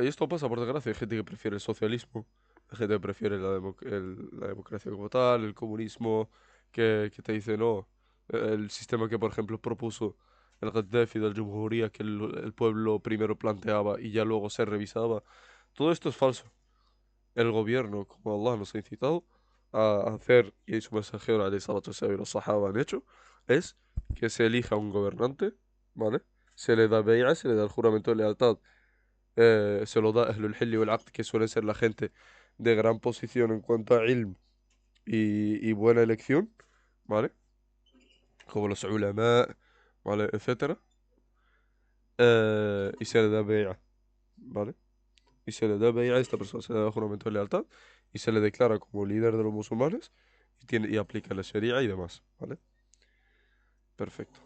y esto pasa por desgracia. Hay gente que prefiere el socialismo, hay gente que prefiere la democracia como tal, el comunismo, que te dice no. El sistema que, por ejemplo, propuso el Gaddafi del Jumhuriyya, que el pueblo primero planteaba y ya luego se revisaba. Todo esto es falso. El gobierno, como Allah nos ha incitado a hacer, y su mensajero, alayhi salatu wassalam, y los sahaba han hecho, es que se elija un gobernante, ¿vale? Se le da bay'a, se le da el juramento de lealtad, se lo da Ahlul Hilli wal Aqd, que suele ser la gente de gran posición en cuanto a ilm y buena elección, ¿vale? Como los ulama, ¿vale? Etcétera. Y se le da bay'a, ¿vale? Y se le da bay'a a esta persona, se le da juramento de lealtad y se le declara como líder de los musulmanes y aplica la Sharia y demás, ¿vale? Perfecto.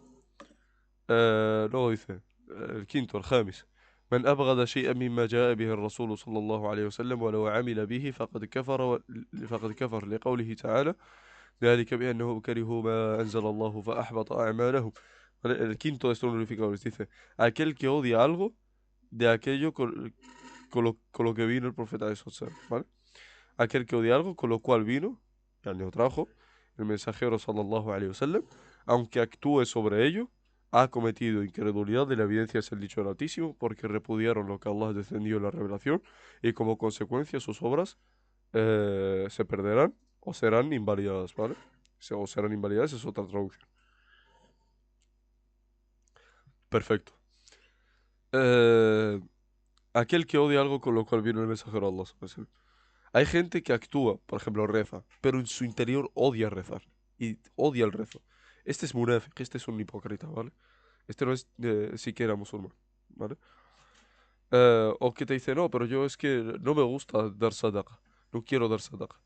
luego dice, el quinto, el خامس: من أبغض شيئا مما جاء به الرسول صلى الله عليه وسلم ولو عمل به فقد كفر لقوله تعالى: ذلك بأنه كرهوا ما أنزل الله فأحبط أعمالهم. ¿Vale? El quinto de estos glorificadores dice: aquel que odia algo de aquello con lo que vino el profeta de Sosem, ¿vale? Aquel que odia algo con lo cual vino, yani lo trajo, el mensajero sallallahu alaihi wasallam, aunque actúe sobre ello, ha cometido incredulidad de la evidencia es el dicho del Altísimo, porque repudiaron lo que Allah descendió en la revelación, y como consecuencia sus obras se perderán o serán invalidadas, ¿vale? O serán invalidadas es otra traducción. Perfecto. Eh, aquel que odia algo con lo cual vino el mensajero de Allah, sallallahu alaihi wasallam. Hay gente que actúa, por ejemplo, reza, pero en su interior odia rezar y odia el rezo. Este es munafiq, este es un hipócrita, ¿vale? Este no es siquiera musulmán, ¿vale? O que te dice, no, pero yo es que no me gusta dar sadaqa, no quiero dar sadaqa.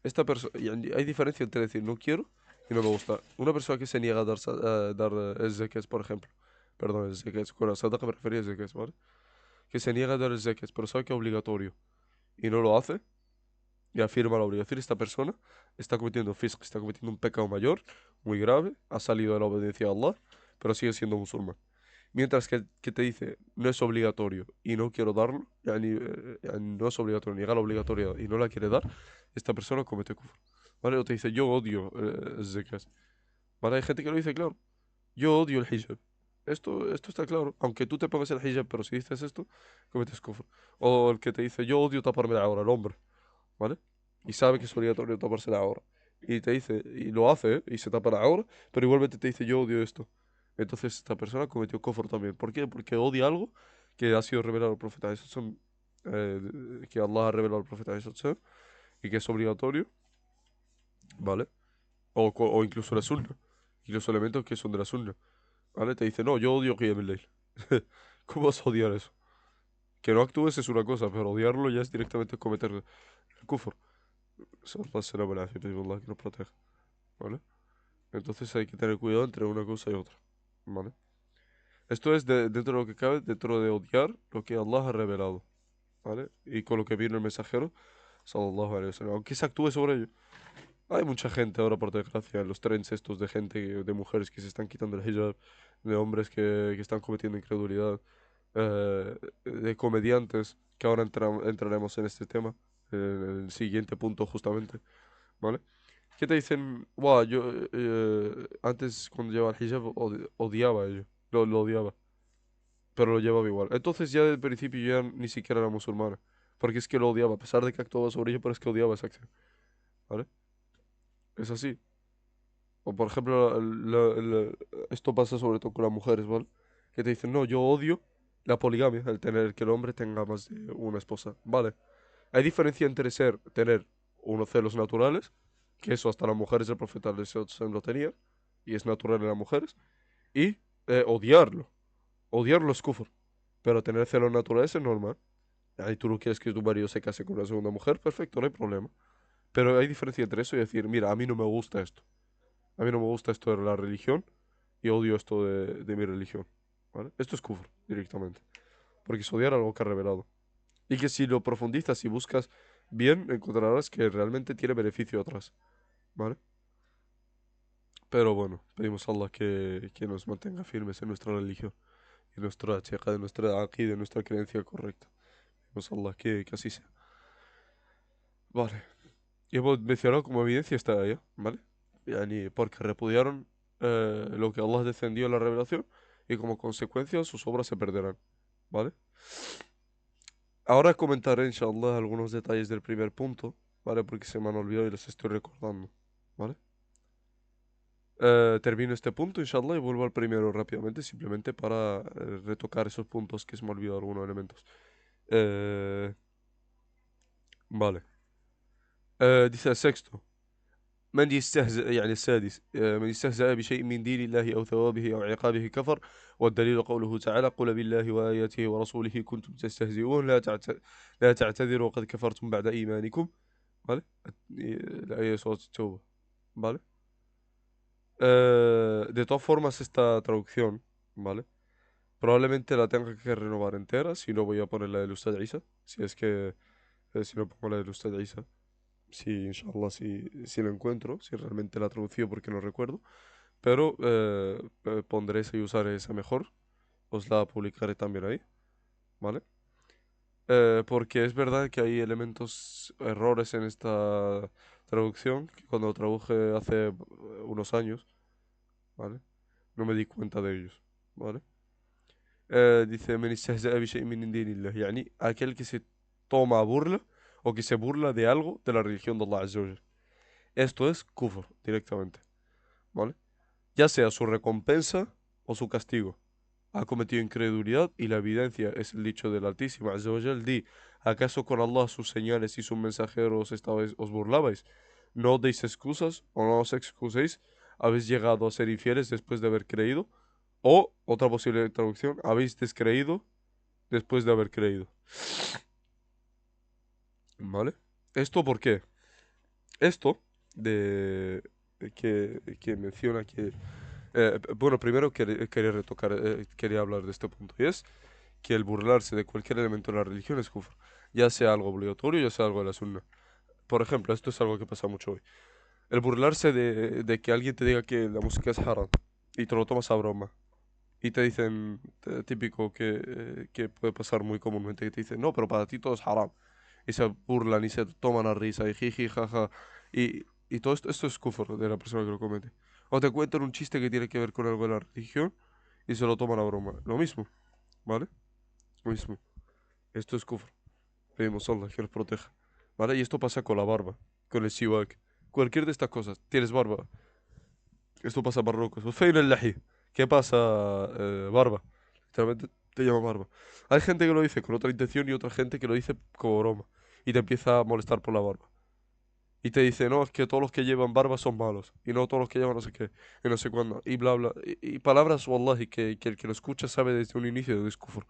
Esta persona, hay diferencia entre decir no quiero y no me gusta. Una persona que se niega a dar el zakat, por ejemplo, perdón, el zakat, con la sadaqa me refería al zakat, ¿vale? Que se niega a dar el zakat, pero sabe que es obligatorio y no lo hace y afirma la obligación, esta persona está cometiendo fisq, está cometiendo un pecado mayor, muy grave, ha salido de la obediencia a Allah, pero sigue siendo musulmán. Mientras que te dice, no es obligatorio y no quiero darlo, yani no es obligatorio, niega la obligatoriedad y no la quiere dar, esta persona comete kufr. ¿Vale? O te dice, yo odio el zakat. ¿Vale? Hay gente que lo dice, claro, yo odio el hijab. Esto está claro. Aunque tú te pongas el hijab, pero si dices esto, cometes kufr. O el que te dice, yo odio taparme la hora, el hombre. ¿Vale? Y sabe que es obligatorio taparse la ahora. Y te dice, y lo hace, ¿eh? Y se tapa la ahora, pero igualmente te dice, yo odio esto. Entonces esta persona cometió kufr también. ¿Por qué? Porque odia algo que ha sido revelado al profeta. Eso son, que Allah ha revelado al profeta. Eso y que es obligatorio, ¿vale? O incluso la sunna. Incluso elementos que son de la sunna. ¿Vale? Te dice, no, yo odio Qiyam al-Layl. ¿Cómo vas a odiar eso? Que no actúes es una cosa, pero odiarlo ya es directamente cometer el kufr. Allah salam al afia, pedimos a Allah que nos proteja, ¿vale? Entonces hay que tener cuidado entre una cosa y otra, ¿vale? Esto es dentro de lo que cabe, dentro de odiar lo que Allah ha revelado, ¿vale? Y con lo que vino el mensajero, sallallahu alaihi wasallam, aunque se actúe sobre ello. Hay mucha gente ahora, por desgracia, en los trends estos de gente, de mujeres que se están quitando el hijab, de hombres que están cometiendo incredulidad, de comediantes, que ahora entraremos en este tema, en el siguiente punto justamente, ¿vale? Que te dicen, wow, yo antes cuando llevaba el hijab odiaba ello, lo odiaba, pero lo llevaba igual. Entonces ya desde el principio yo ya ni siquiera era musulmana, porque es que lo odiaba, a pesar de que actuaba sobre ello, pero es que odiaba esa acción, ¿vale? Es así. O por ejemplo, esto pasa sobre todo con las mujeres, ¿vale? Que te dicen, no, yo odio la poligamia, el tener que el hombre tenga más de una esposa. Vale. Hay diferencia entre tener unos celos naturales, que eso hasta las mujeres del profeta lo tenían, y es natural en las mujeres, y odiarlo. Odiarlo es kufr. Pero tener celos naturales es normal. Ahí tú no quieres que tu marido se case con una segunda mujer, perfecto, no hay problema. Pero hay diferencia entre eso y decir, mira, a mí no me gusta esto. A mí no me gusta esto de la religión y odio esto de mi religión. ¿Vale? Esto es kufr, directamente. Porque es odiar algo que ha revelado. Y que si lo profundizas y buscas bien, encontrarás que realmente tiene beneficio atrás. ¿Vale? Pero bueno, pedimos a Allah que nos mantenga firmes en nuestra religión. Y nuestra checa, de nuestra aquí, de nuestra creencia correcta. Pedimos a Allah que así sea. Vale. Y hemos mencionado como evidencia esta ayah, ¿vale? Yani porque repudiaron lo que Allah descendió en la revelación y como consecuencia sus obras se perderán, ¿vale? Ahora comentaré, inshallah, algunos detalles del primer punto, ¿vale? Porque se me han olvidado y los estoy recordando, ¿vale? Termino este punto, inshallah, y vuelvo al primero rápidamente, simplemente para retocar esos puntos que se me han olvidado algunos elementos. Eh, vale. Dice el sexto. من يستهزئ يعني السادس من يستهزأ بشيء من دين الله أو ثوابه أو عقابه كفر والدليل قوله تعالى قل بالله وآياته ورسوله كنتم تستهزئون لا تعتذروا قد كفرتم بعد إيمانكم ¿vale? La de سورة التوبة ¿vale? De todas formas esta traducción ¿vale? Probablemente la tenga que renovar entera si no voy a poner la del Ustad Isa si es que si no pongo la del Ustad Isa si inshallah si lo encuentro si realmente la traducido porque no recuerdo. Pero pondré esa y usaré esa mejor. Os la publicaré también ahí, ¿vale? Porque es verdad que hay elementos, errores en esta traducción, que cuando traduje hace unos años, ¿vale? No me di cuenta de ellos, ¿vale? Dice, "Men istehza'a bi shay'in min dinillah", yani aquel que se toma a burla o que se burla de algo de la religión de Allah Azza wa Jal. Esto es kufr, directamente, ¿vale? Ya sea su recompensa o su castigo. Ha cometido incredulidad y la evidencia es el dicho del Altísimo, Azza wa Jal, di, ¿acaso con Allah, sus señales y sus mensajeros os burlabais? No os deis excusas o no os excuséis, habéis llegado a ser infieles después de haber creído, o, otra posible traducción, habéis descreído después de haber creído. ¿Vale? ¿Esto por qué? Esto que menciona que... bueno, primero quería retocar, quería hablar de este punto, y es que el burlarse de cualquier elemento de la religión es kufr, ya sea algo obligatorio, ya sea algo de la sunna. Por ejemplo, esto es algo que pasa mucho hoy. El burlarse de que alguien te diga que la música es haram y te lo tomas a broma. Y te dicen, típico que puede pasar muy comúnmente, que te dicen, no, pero para ti todo es haram. Y se burlan y se toman a risa y jiji, jaja. Y todo esto es kufr de la persona que lo comete. O te cuentan un chiste que tiene que ver con algo de la religión y se lo toman a broma. Lo mismo, ¿vale? Lo mismo. Esto es kufr. Pedimos a Allah que nos proteja. ¿Vale? Y esto pasa con la barba, con el siwak. Cualquier de estas cosas. Tienes barba. Esto pasa en Marruecos. Fein el lahi. ¿Qué pasa, barba? Literalmente te llama barba. Hay gente que lo dice con otra intención y otra gente que lo dice como broma. Y te empieza a molestar por la barba. Y te dice, no, es que todos los que llevan barba son malos. Y no todos los que llevan no sé qué. Y no sé cuándo. Y bla, bla. Y palabras, wallahi, que el que lo escucha sabe desde un inicio de kufr.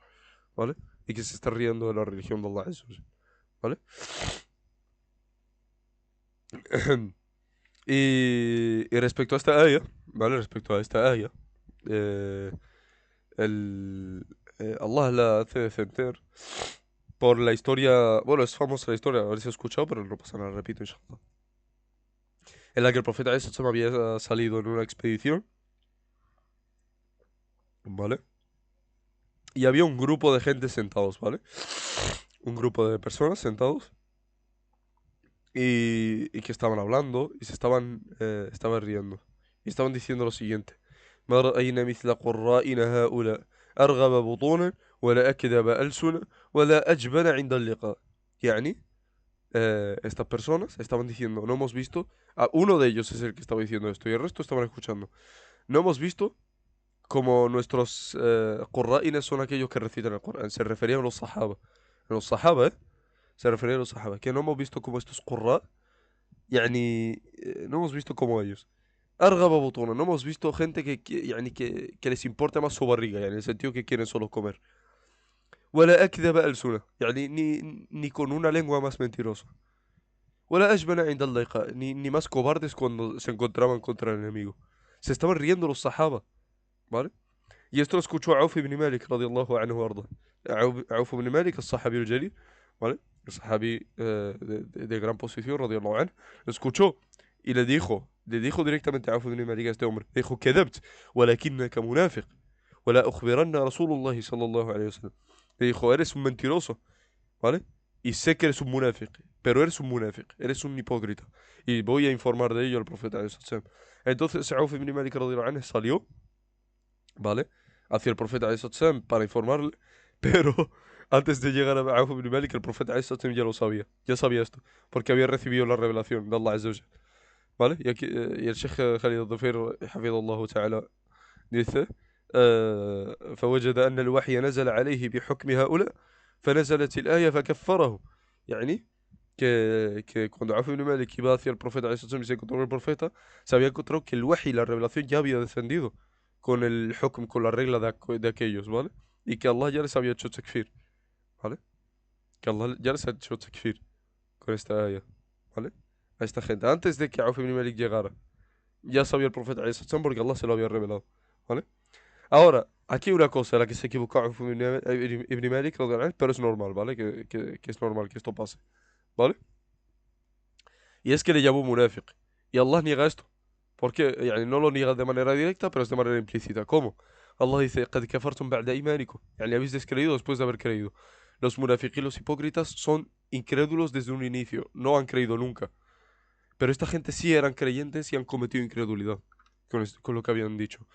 ¿Vale? Y que se está riendo de la religión de Allah. ¿Vale? Y respecto a esta ayah, ¿vale? Respecto a esta ayah, eh, Allah la hace descender por la historia, bueno, es famosa la historia, a ver si has escuchado, pero no pasa nada, repito, inshallah. En la que el profeta Jesús había salido en una expedición, ¿vale? Y había un grupo de gente sentados, ¿vale? Un grupo de personas sentados y que estaban hablando y estaban riendo. Y estaban diciendo lo siguiente: ما رأينا مثل قرائنا هؤلاء أرغب بطونا ولا أكذب ألسنا ولا أجبن عند اللقاء. يعني, estas personas estaban diciendo, no hemos visto, uno de ellos es el que estaba diciendo esto y el resto estaban escuchando. No hemos visto como nuestros qurra'ines son aquellos que recitan el Corán. Se referían a los sahaba. Los sahaba, ¿eh? Se refería a los sahaba. Que no hemos visto como estos qurra, yani, no hemos visto como ellos. Argaba botona, no hemos visto gente yani, que les importa más su barriga, yani, en el sentido que quieren solo comer. ولا أكذب ألسنة, يعني ni con una lengua más mentirosa. ولا أجبن عند اللقاء, ni más cobardes cuando se encontraban contra el enemigo. Se estaban riendo los sahaba, ¿vale? Y esto lo escuchó Auf ibn Malik, radiallahu anhu arda. Auf ibn Malik, el sahabi el jalil, ¿vale? El sahabi de gran posición, radiallahu anhu, lo escuchó y le dijo directamente a Auf ibn Malik a este hombre, le dijo: كذبت ولكنك منافق ولا أخبرن رسول الله صلى الله عليه وسلم. Le dijo: eres un mentiroso, ¿vale? Y sé que eres un munafiq, pero eres un munafiq, eres un hipócrita. Y voy a informar de ello al profeta. Entonces Auf ibn Malik, radiallahu anhu, salió, ¿vale? Hacia el profeta ﷺ para informarle, pero antes de llegar a Auf ibn Malik, el profeta ﷺ ya sabía esto, porque había recibido la revelación de Allah Azza wa Jal, ¿vale? Y, aquí, y el Sheikh Khalid al-Dhufayr, hafidhahullah ta'ala, dice: فوجد أن الوحي نزل عليه بحكم هؤلاء فنزلت الآية فكفره. يعني que cuando Auf ibn Malik iba hacia el profeta ﷺ y se encontró con el profeta, se había encontrado que el wahi, la revelación, ya había descendido con el hukm, con la regla de aquellos, ¿vale? Y que Allah ya les había hecho takfir, ¿vale? Que Allah ya les ha hecho takfir con esta ayah, ¿vale? A esta gente, antes de que Auf ibn Malik llegara, ya sabía el profeta ﷺ porque Allah se lo había revelado, ¿vale? Ahora, aquí hay una cosa, la que se equivocó Auf ibn Malik, pero es normal, ¿vale? Que es normal que esto pase, ¿vale? Y es que le llamó munafiq. Y Allah niega esto. Porque yani, no lo niega de manera directa, pero es de manera implícita. ¿Cómo? Allah dice: قد كفرتم بعد إيمانكم. Yani, habéis descreído después de haber creído. Los munafiq y los hipócritas son incrédulos desde un inicio. No han creído nunca. Pero esta gente sí eran creyentes y han cometido incredulidad con lo que habían dicho.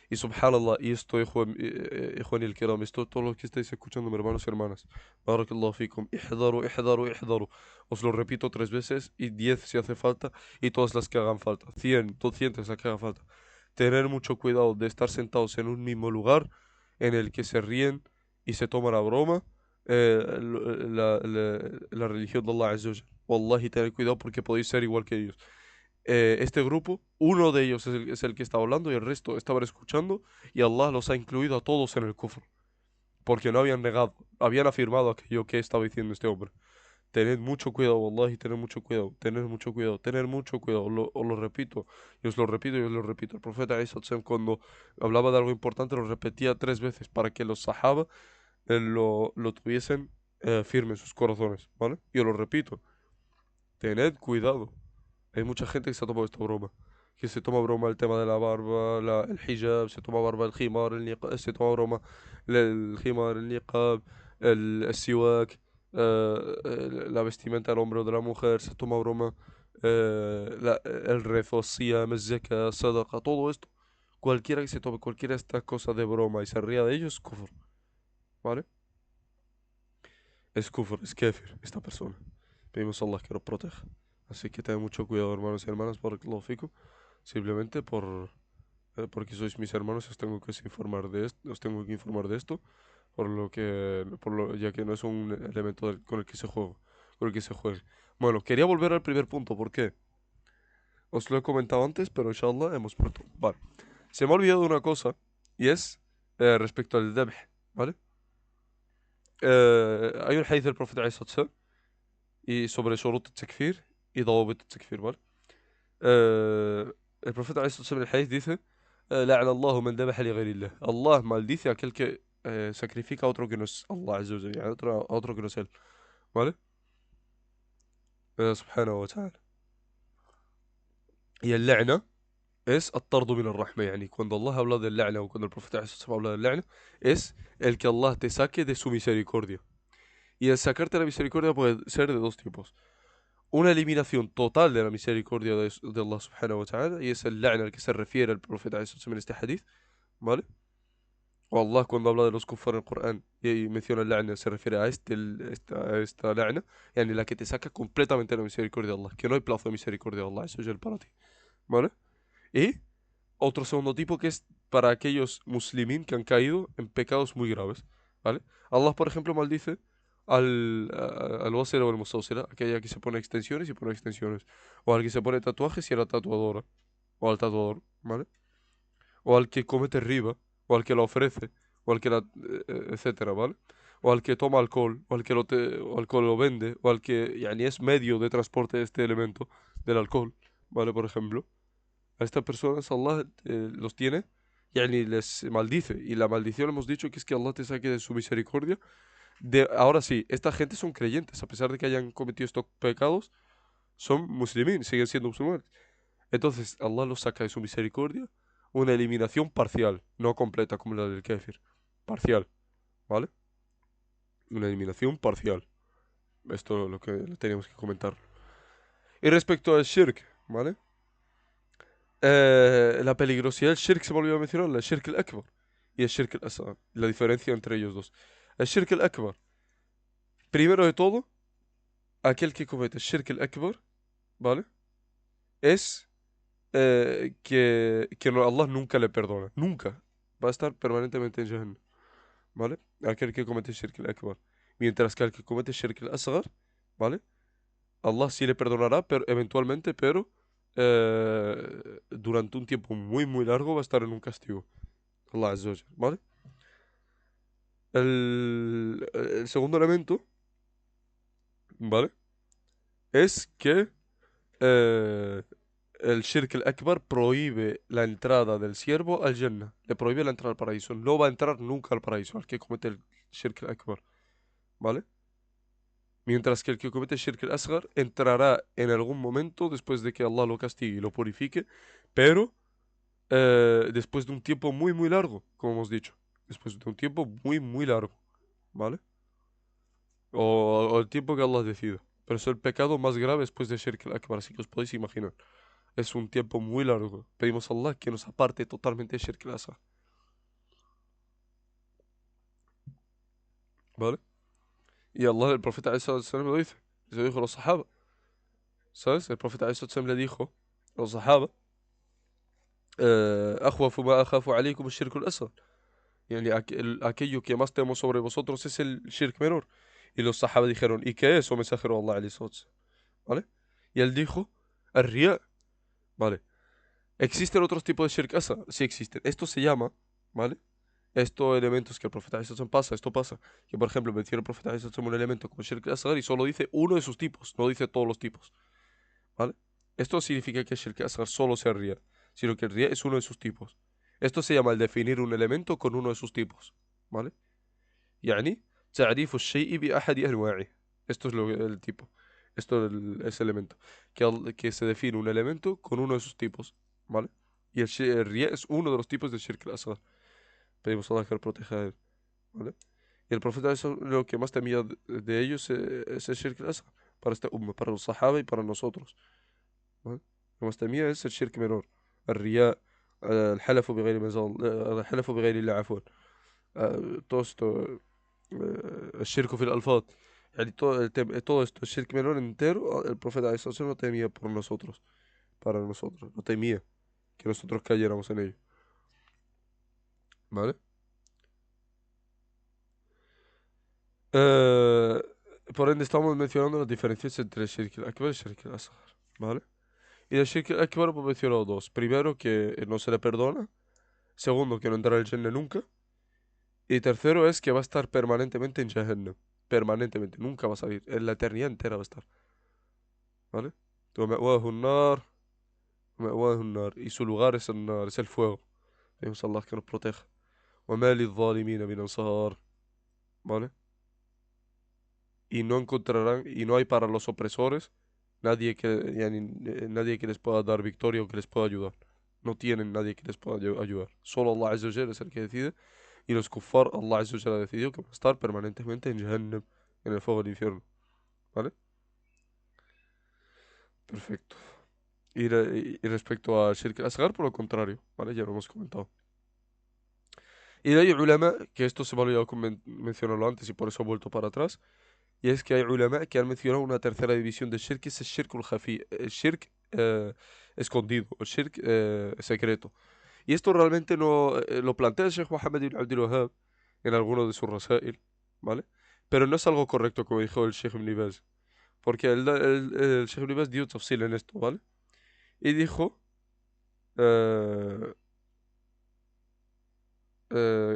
Y subhanallah, y esto, Ikhwan el Kiram, esto, todo lo que estáis escuchando, mis hermanos y hermanas. Barakallahu fikum. Ihdaru, ihdaru, ihdaru. Os lo repito 3 veces y 10 si hace falta, y todas las que hagan falta. 100, 200 las que hagan falta. Tener mucho cuidado de estar sentados en un mismo lugar en el que se ríen y se toman a broma la religión de Allah Azza wa Jal. Wallahi, tener cuidado porque podéis ser igual que ellos. Este grupo, uno de ellos es el que estaba hablando y el resto estaban escuchando, y Allah los ha incluido a todos en el kufr, porque no habían negado, habían afirmado aquello que estaba diciendo este hombre. Tened mucho cuidado, wallahi, tened mucho cuidado, tened mucho cuidado, tened mucho cuidado. Os lo repito, y os lo repito y os lo repito. El profeta Isa cuando hablaba de algo importante lo repetía 3 veces para que los sahaba lo tuviesen firme en sus corazones, ¿vale? Yo lo repito, tened cuidado. Hay mucha gente que se ha tomado esta broma. Que se toma broma el tema de la barba, el hijab, se toma barba el khimar, se toma broma el khimar, el niqab, el siwak, la vestimenta del hombre o de la mujer, se toma broma el rezo, siyam, el zaka, sadaqa, todo esto. Cualquiera que se tome cualquiera de estas cosas de broma y se ría de ellos es kufr, ¿vale? Es kufr, es kafir esta persona. Pedimos a Allah que lo proteja. Así que tengan mucho cuidado, hermanos y hermanas, barakallahu fikum. Simplemente porque sois mis hermanos, os tengo que informar de esto, ya que no es un elemento con el que se juega, con el que se juegue. Bueno, quería volver al primer punto, ¿por qué? Os lo he comentado antes, pero inshallah hemos vuelto. Vale. Se me ha olvidado una cosa, y es respecto al dhabh, ¿vale? Hay un hadith del profeta alayhi salatu wassalam, y sobre shurut y dawabit al-takfir, ¿vale? El profeta alayhi salatu wassalam en el hadith dice: لعن الله من ذبح لغير الله. Allah maldice a aquel que sacrifica a otro que no es Allah Azza wa Jalla, يعني a otro que no es él. ¿Vale? Subhanahu wa ta'ala. Y el la'na es الطرد من الرحمة. يعني cuando Allah habla del la'na o cuando el profeta Jesús habla del la'na, es el que Allah te saque de su misericordia. Y el sacarte de la misericordia puede ser de dos tipos. Una eliminación total de la misericordia de Allah subhanahu wa ta'ala, y es el la'na al que se refiere el profeta Jesús en este hadith, ¿vale? O Allah cuando habla de los kuffar en el Corán y menciona el la'na, se refiere a esta la'na, yani la que te saca completamente de la misericordia de Allah, que no hay plazo de misericordia de Allah, eso es el para ti, ¿vale? Y otro segundo tipo que es para aquellos muslimín que han caído en pecados muy graves, ¿vale? Allah, por ejemplo, maldice al wasila o al musawsila, aquella que se pone extensiones y pone extensiones, o al que se pone tatuajes y a la tatuadora, o al tatuador, ¿vale? O al que comete riba, o al que la ofrece, o al que la, etcétera, ¿vale? O al que toma alcohol, o al que lo vende, o al que, yani, es medio de transporte de este elemento del alcohol, ¿vale? Por ejemplo. A estas personas Allah los tiene, yani les maldice. Y la maldición hemos dicho que es que Allah te saque de su misericordia. Ahora sí, esta gente son creyentes, a pesar de que hayan cometido estos pecados, son muslimín, siguen siendo musulmanes. Entonces Allah los saca de su misericordia, una eliminación parcial, no completa como la del kéfir. Parcial, ¿vale? Una eliminación parcial. Esto es lo que teníamos que comentar. Y respecto al shirk, ¿vale? La peligrosidad del shirk se me olvidó mencionar, el shirk al-akbar y el shirk al-asghar, la diferencia entre ellos dos. El shirk al-akbar, primero de todo, aquel que comete shirk al-akbar, ¿vale? Es que Allah nunca le perdona, nunca. Va a estar permanentemente en Jahannam, ¿vale? Aquel que comete shirk al-akbar. Mientras que al que comete shirk al-asghar, ¿vale? Allah sí le perdonará, pero eventualmente, pero durante un tiempo muy, muy largo va a estar en un castigo. Allah Azza wa Jal, ¿vale? El segundo elemento, ¿vale? Es que eh, el Shirk al-Akbar prohíbe la entrada del siervo al Jannah. Le prohíbe la entrada al paraíso. No va a entrar nunca al paraíso, al que comete el Shirk al-Akbar, ¿vale? Mientras que el que comete Shirk al-Asghar entrará en algún momento después de que Allah lo castigue y lo purifique, pero después de un tiempo muy, muy largo, como hemos dicho. Después de un tiempo muy, muy largo, ¿vale? O el tiempo que Allah decida. Pero es el pecado más grave después de Shirk al-Akbar, así que os podéis imaginar. Es un tiempo muy largo. Pedimos a Allah que nos aparte totalmente de Shirk al-Asghar, ¿vale? Y Allah, el profeta ﷺ lo dice. Se lo dijo a los sahaba, ¿sabes? El profeta ﷺ le dijo a los sahaba, أخوف ما أخاف عليكم الشرك الأصغر. Yani, aquello que más temo sobre vosotros es el shirk menor. Y los sahaba dijeron, ¿y qué es, oh mensajero de Allah, alayhi salatu wassalam? ¿Vale? Y él dijo, el riya, ¿vale? ¿Existen otros tipos de shirk asghar? Sí existen. Esto se llama, ¿vale? Estos elementos que el profeta Jesús pasa, esto pasa. Que por ejemplo menciona el profeta Jesús un elemento como shirk asghar y solo dice uno de sus tipos, no dice todos los tipos, ¿vale? Esto no significa que el shirk asghar solo sea riya, sino que el riya es uno de sus tipos. Esto se llama el definir un elemento con uno de sus tipos, ¿vale? يعني تعريف الشيء بأحد أنواعه. Esto es el tipo. Esto es ese elemento. Que se define un elemento con uno de sus tipos, ¿vale? Y el riya es uno de los tipos de shirk al-asghar. Pedimos a Allah que lo proteja a él, ¿vale? Y el profeta, eso, lo que más temía de ellos es el shirk al-asghar. Para esta umma, para los sahaba y para nosotros, ¿vale? Lo que más temía es el shirk menor. El riya, الحلف بغير مزال الحلف بغير الله عفوا. todo esto, الشرك في الألفاظ. يعني todo esto, el shirk menor entero, el profeta de no temía por nosotros, para nosotros, no temía que nosotros cayéramos en ello, ¿vale? Eh, por ende estamos mencionando las diferencias entre el shirk al-akbar y el shirk al-asghar, ¿vale? Y del shirk al-akbar hemos mencionado dos. Primero, que no se le perdona. Segundo, que no entrará al Jannah nunca. Y tercero es que va a estar permanentemente en Jahannam. Permanentemente, nunca va a salir. En la eternidad entera va a estar, ¿vale? ومأواه النار. Y su lugar es el nar, es el fuego. Pedimos a Allah que nos proteja. وَمَا لِلظَّالِمِينَ مِنْ أَنصَارٍ. ¿Vale? Y no encontrarán, y no hay para los opresores nadie nadie que les pueda dar victoria o que les pueda ayudar. No tienen nadie que les pueda ayudar. Solo Allah Azza wa Jalla es el que decide. Y los kuffar, Allah Azza wa Jalla ha decidido que van a estar permanentemente en Jahannam, en el fuego del infierno. ¿Vale? Perfecto. Y respecto a Shirk al-Asghar, por lo contrario, ¿vale? Ya lo hemos comentado. Y de ahí ulama, que esto se me ha olvidado mencionarlo antes y por eso he vuelto para atrás, y es que hay ulama que han mencionado una tercera división de Shirk, que es el Shirk al-Khafi, el Shirk escondido, el Shirk secreto. Y esto realmente no lo plantea el Sheikh Mohammed ibn Abdul Wahhab en alguno de sus rasail, ¿vale? Pero no es algo correcto, como dijo el Sheikh Ibn Baz, porque el Sheikh Ibn Baz dio tafsil en esto, ¿vale? Y dijo eh,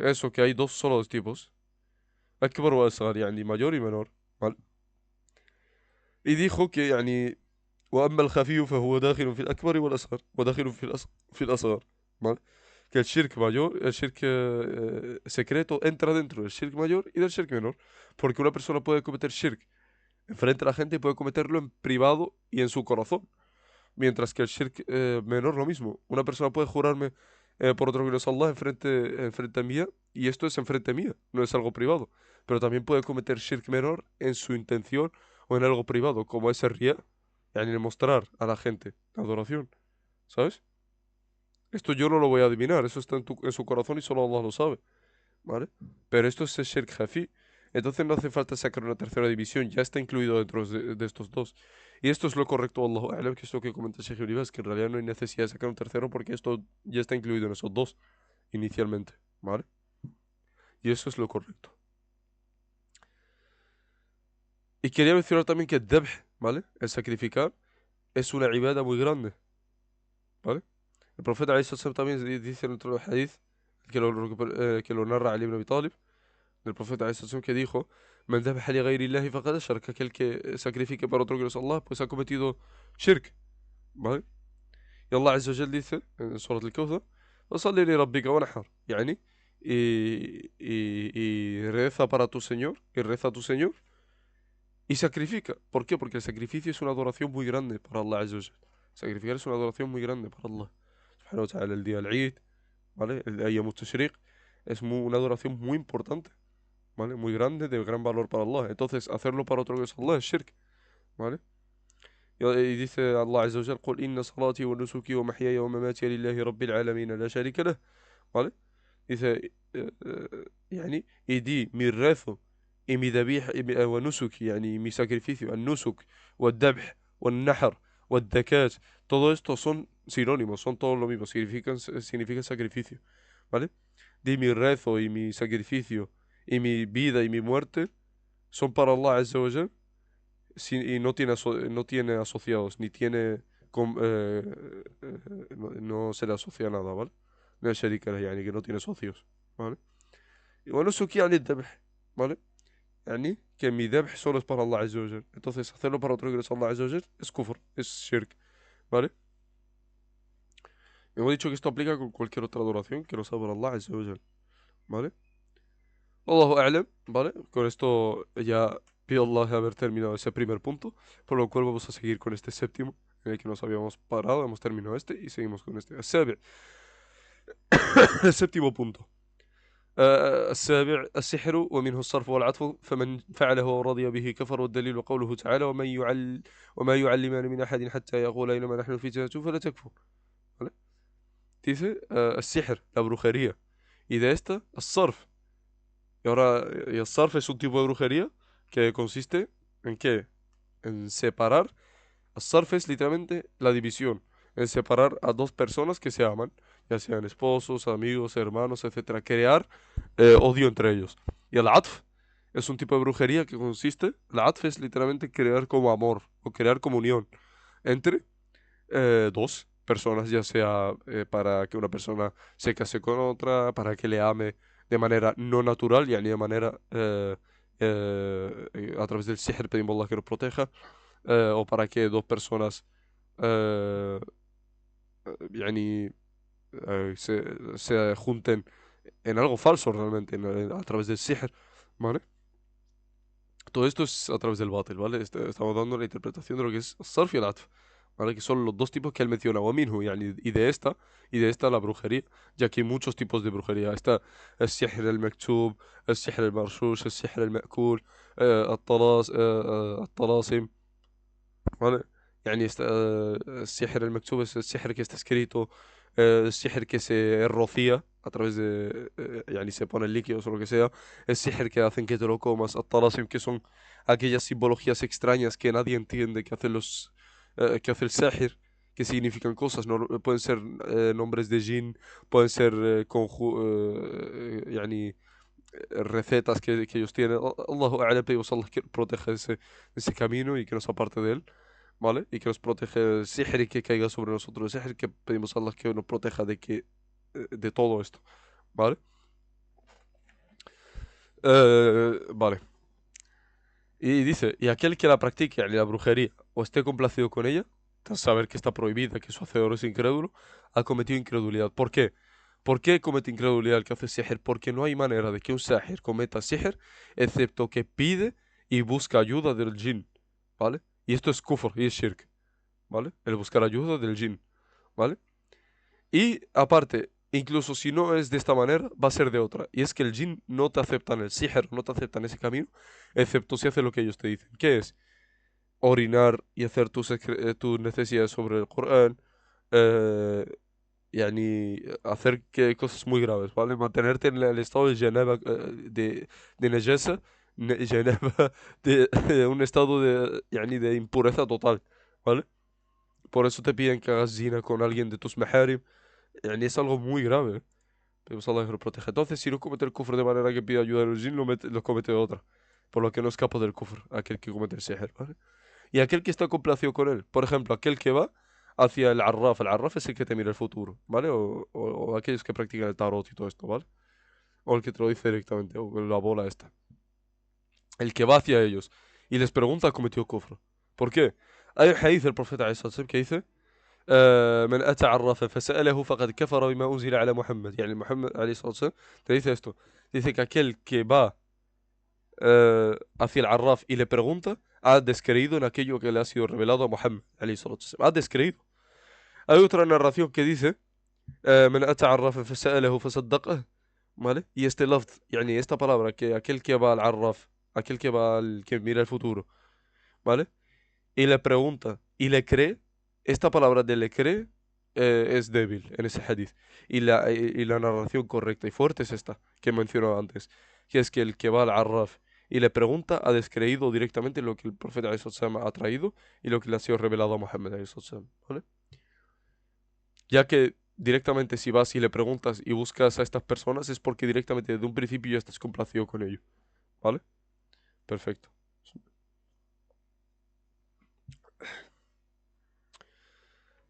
eso, que hay solo dos tipos, أكبر وأصغر, يعني mayor y menor, ¿vale? Y dijo que يعني وأما الخفي فهو داخل في الأكبر والأصغر وداخل في الأصغر, ¿vale? Que el shirk mayor, el shirk secreto entra dentro del shirk mayor y del shirk menor, porque una persona puede cometer shirk enfrente a la gente y puede cometerlo en privado y en su corazón. Mientras que el shirk menor lo mismo. Una persona puede jurarme por otro que no es Allah enfrente mía, y esto es enfrente mía, no es algo privado. Pero también puede cometer shirk menor en su intención o en algo privado, como ese riya, yani el mostrar a la gente la adoración, ¿sabes? Esto yo no lo voy a adivinar, eso está en su corazón y solo Allah lo sabe, ¿vale? Pero esto es el shirk jafi. Entonces no hace falta sacar una tercera división, ya está incluido dentro de estos dos. Y esto es lo correcto, Allahu A'lam, que es lo que comenta Sheikh Ibn Baz, que en realidad no hay necesidad de sacar un tercero porque esto ya está incluido en esos dos inicialmente, ¿vale? Y eso es lo correcto. Y quería mencionar también que el dhabh, ¿vale? El sacrificar es una ibada muy grande, ¿vale? El profeta alayhi salatu también dice en otro hadith que lo narra Ali ibn Abi Talib, del profeta alayhi salatu que dijo: "Man dhabaha li ghayri Allahi faqad ashraka", aquel que sacrifique para otro que no es Allah, pues ha cometido shirk, ¿vale? Y Allah Azza wa Jal dice en Surat al-Kawthar: "Fasalli li rabbika wanhar", yani, y reza para tu Señor, y reza a tu Señor, y sacrifica. ¿Por qué? Porque el sacrificio es una adoración muy grande para Allah Azza wa Jal. Sacrificar es una adoración muy grande para Allah subhanahu wa ta'ala. El día del Eid, ¿vale? El de Ayyam al-Tashriq es una adoración muy importante, ¿vale? Muy grande, de gran valor para Allah. Entonces, hacerlo para otro que es Allah es shirk, ¿vale? Y dice Allah Azza wa Jal: "Qul inna salati wa nusuki wa mahyaya wa mamati lillahi rabbil alamin la sharika lah", ¿vale? Dice, yani, y di mi rezo y mi dhabih wa nusuki, yani mi sacrificio, el nusuk, wa dhabh, wa nahr, wa dhakat, todo esto son sinónimos, son todos lo mismo, significan sacrificio, ¿vale? Di mi rezo y mi sacrificio y mi vida y mi muerte son para Allah Azza wa Jal, y no tiene asociados, ni tiene, no se le asocia nada, ¿vale? No es sharika lah, yani que no tiene socios, ¿vale? Y bueno, eso يعني الذبح, ¿vale? يعني que mi dhabh solo es para Allah Azza wa Jal. Entonces, hacerlo para otro que no es Allah Azza wa Jal es kufr, es shirk, ¿vale? Hemos dicho que esto aplica con cualquier otra adoración que no sea para Allah Azza wa Jal, ¿vale? Allahu a'lam, ¿vale? Con esto ya pido a Allah haber terminado ese primer punto, por lo cual vamos a seguir con este séptimo, en el que nos habíamos parado, hemos terminado este y seguimos con este. El séptimo punto. السابع: السحر ومنه الصرف والعطف، فمن فعله ورضي به كفر، والدليل قوله تعالى: وما يعلمان من أحد حتى يقول إنما نحن فتنة فلا تكفر. ¿Vale? Dice السحر, la brujería, y de esta الصرف. Y ahora, el sarf es un tipo de brujería que consiste en qué? En separar. El sarf es literalmente la división, en separar a dos personas que se aman, ya sean esposos, amigos, hermanos, etcétera, crear odio entre ellos. Y el atf es un tipo de brujería que consiste, el atf es literalmente crear como amor o crear comunión entre dos personas, ya sea para que una persona se case con otra, para que le ame de manera no natural, ni de manera a través del sihr, pedimos a Allah que nos proteja, o para que dos personas يعني se junten en algo falso realmente, a través del sihr, ¿vale? Todo esto es a través del batil, ¿vale? Estamos dando la interpretación de lo que es sarf y el atf, ¿vale? Que son los dos tipos que él menciona, wa minhu, yani, y de esta la brujería, ya que hay muchos tipos de brujería. Está el sihr al-maktub, el sihr al-marshush, el sihr al-ma'kul, الطلاسم, ¿vale? يعني السحر المكتوب es el sihr que está escrito, el sihr que se rocía a través de, yani se ponen líquidos o lo que sea, el sihr que hacen que te lo comas, الطلاسم que son aquellas simbologías extrañas que nadie entiende que hacen que hace el sahir, que significan cosas, no, pueden ser nombres de jinn, pueden ser yani recetas que ellos tienen. Allahu A'lam, pedimos a Allah que proteja ese camino y que nos aparte de él, ¿vale? Y que nos proteja el sihr que caiga sobre nosotros, el sihr que pedimos a Allah que nos proteja de todo esto, ¿vale? Vale. Y dice, y aquel que la practique, yani la brujería, o esté complacido con ella, tras saber que está prohibida, que su hacedor es incrédulo, ha cometido incredulidad. ¿Por qué? ¿Por qué comete incredulidad el que hace sihr? Porque no hay manera de que un sahir cometa sihr, excepto que pide y busca ayuda del jinn, ¿vale? Y esto es kufr y es shirk, ¿vale? El buscar ayuda del jinn, ¿vale? Y aparte, incluso si no es de esta manera, va a ser de otra. Y es que el jinn no te acepta en el sihr, no te acepta en ese camino, excepto si hace lo que ellos te dicen. ¿Qué es? Orinar y hacer tus necesidades sobre el Corán, eh, yani hacer cosas muy graves, ¿vale? Mantenerte en el estado de janaba, de nejasa, janaba, de un estado yani de impureza total, ¿vale? Por eso te piden que hagas zina con alguien de tus maharim, yani es algo muy grave, ¿eh? Pero Allah que lo protege. Entonces, si no comete el kufr de manera que pide ayuda al jinn, lo comete de otra. Por lo que no escapa del kufr, aquel que comete el sihr, ¿vale? Y aquel que está complacido con él. Por ejemplo, aquel que va hacia el arraf. El arraf es el que te mira el futuro, ¿vale? O aquellos que practican el tarot y todo esto, ¿vale? O el que te lo dice directamente, o la bola esta. El que va hacia ellos y les pregunta ha cometido kufr. ¿Por qué? Hay un hadith del profeta عليه الصلاة والسلام que dice من أتى عرافا فسأله فقد كفر بما أنزل على محمد. يعني محمد عليه الصلاة والسلام te dice esto. Dice que aquel que va hacia el Arraf y le pregunta, ha descreído en aquello que le ha sido revelado a Muhammad, alayhi salatu wasalam. Ha descreído. Hay otra narración que dice, من أتى عرافا فسأله فصدقه, ¿vale? Y este lafz, yani esta palabra, que aquel que va al Arraf, aquel que va al que mira el futuro, ¿vale? Y le pregunta, y le cree, esta palabra de le cree es débil en ese hadith. Y la narración correcta y fuerte es esta, que mencionaba antes, que es que el que va al Arraf y le pregunta ha descreído directamente lo que el profeta alayhi salatu wasalam ha traído y lo que le ha sido revelado a Muhammad alayhi salatu wasalam, ¿vale? Ya que directamente si vas y le preguntas y buscas a estas personas es porque directamente desde un principio ya estás complacido con ello, ¿vale? Perfecto.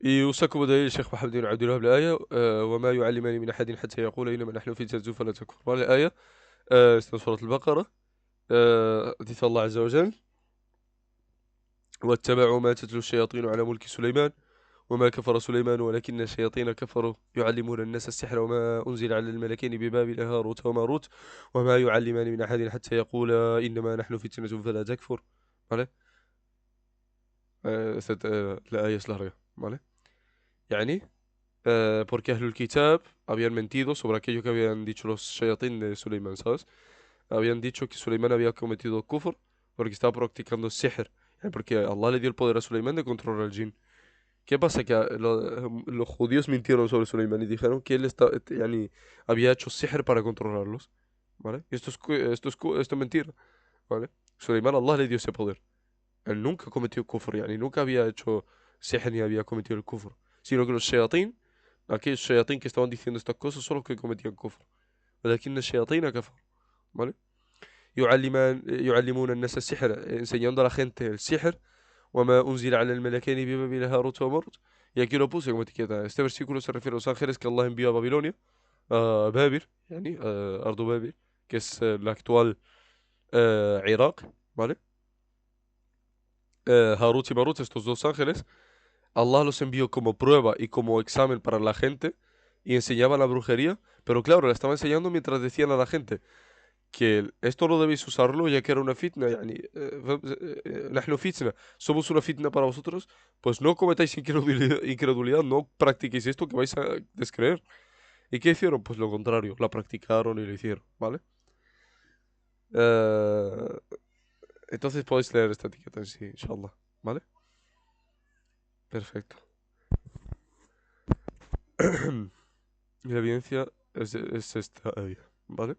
يوصاكم بدليل الشيخ محمد بن عبد الوهاب الآية وما يعلمان من أحد حتى يقول إنما نحن في تنزل فلا تكفر. الآية سورة البقرة حديث الله عز وجل واتبعوا ما تتلو الشياطين على ملك سليمان وما كفر سليمان ولكن الشياطين كفروا يعلمون الناس السحر وما أنزل على الملكين ببابل هاروت وماروت وما يعلمان من أحد حتى يقولا إنما نحن فتنة فلا تكفر. ¿Vale? La آية es larga, ¿vale? يعني porque Ahlul Kitab habían mentido sobre aquello que habían dicho los shayatín de Suleiman, ¿sabes? Habían dicho que Suleiman había cometido kufr porque estaba practicando sihr, porque Allah le dio el poder a Suleiman de controlar al jinn. ¿Qué pasa? Que los judíos mintieron sobre Suleiman y dijeron que él yani, había hecho sihr para controlarlos, ¿vale? Y esto es mentira, ¿vale? Suleiman, Allah le dio ese poder. Él nunca cometió kufr, yani nunca había hecho sihr ni había cometido el kufr, sino que los shayatín, aquellos shayatín que estaban diciendo estas cosas son los que cometían kufr. ولكن الشياطين كفروا, ¿vale? يعلمون الناس السحر, enseñando a la gente el sihr, وما أنزل على الملكين ببابل هاروت وماروت. Y aquí lo puse como etiqueta. Este versículo se refiere a los ángeles que Allah envió a Babilonia, a Babil, yani, Ardu Babil, que es la actual Irak, ¿vale? Harut y Marut, estos dos ángeles, Allah los envió como prueba y como examen para la gente y enseñaban la brujería, pero claro, la estaban enseñando mientras decían a la gente que esto no debéis usarlo ya que era una fitna, yani, نحن fitna, somos una fitna para vosotros, pues no cometáis incredulidad, no practiquéis esto que vais a descreer. ¿Y qué hicieron? Pues lo contrario, la practicaron y lo hicieron, ¿vale? Eh, entonces podéis leer esta etiqueta en sí, inshallah, ¿vale? Perfecto. Y la evidencia es esta ahí, ¿vale?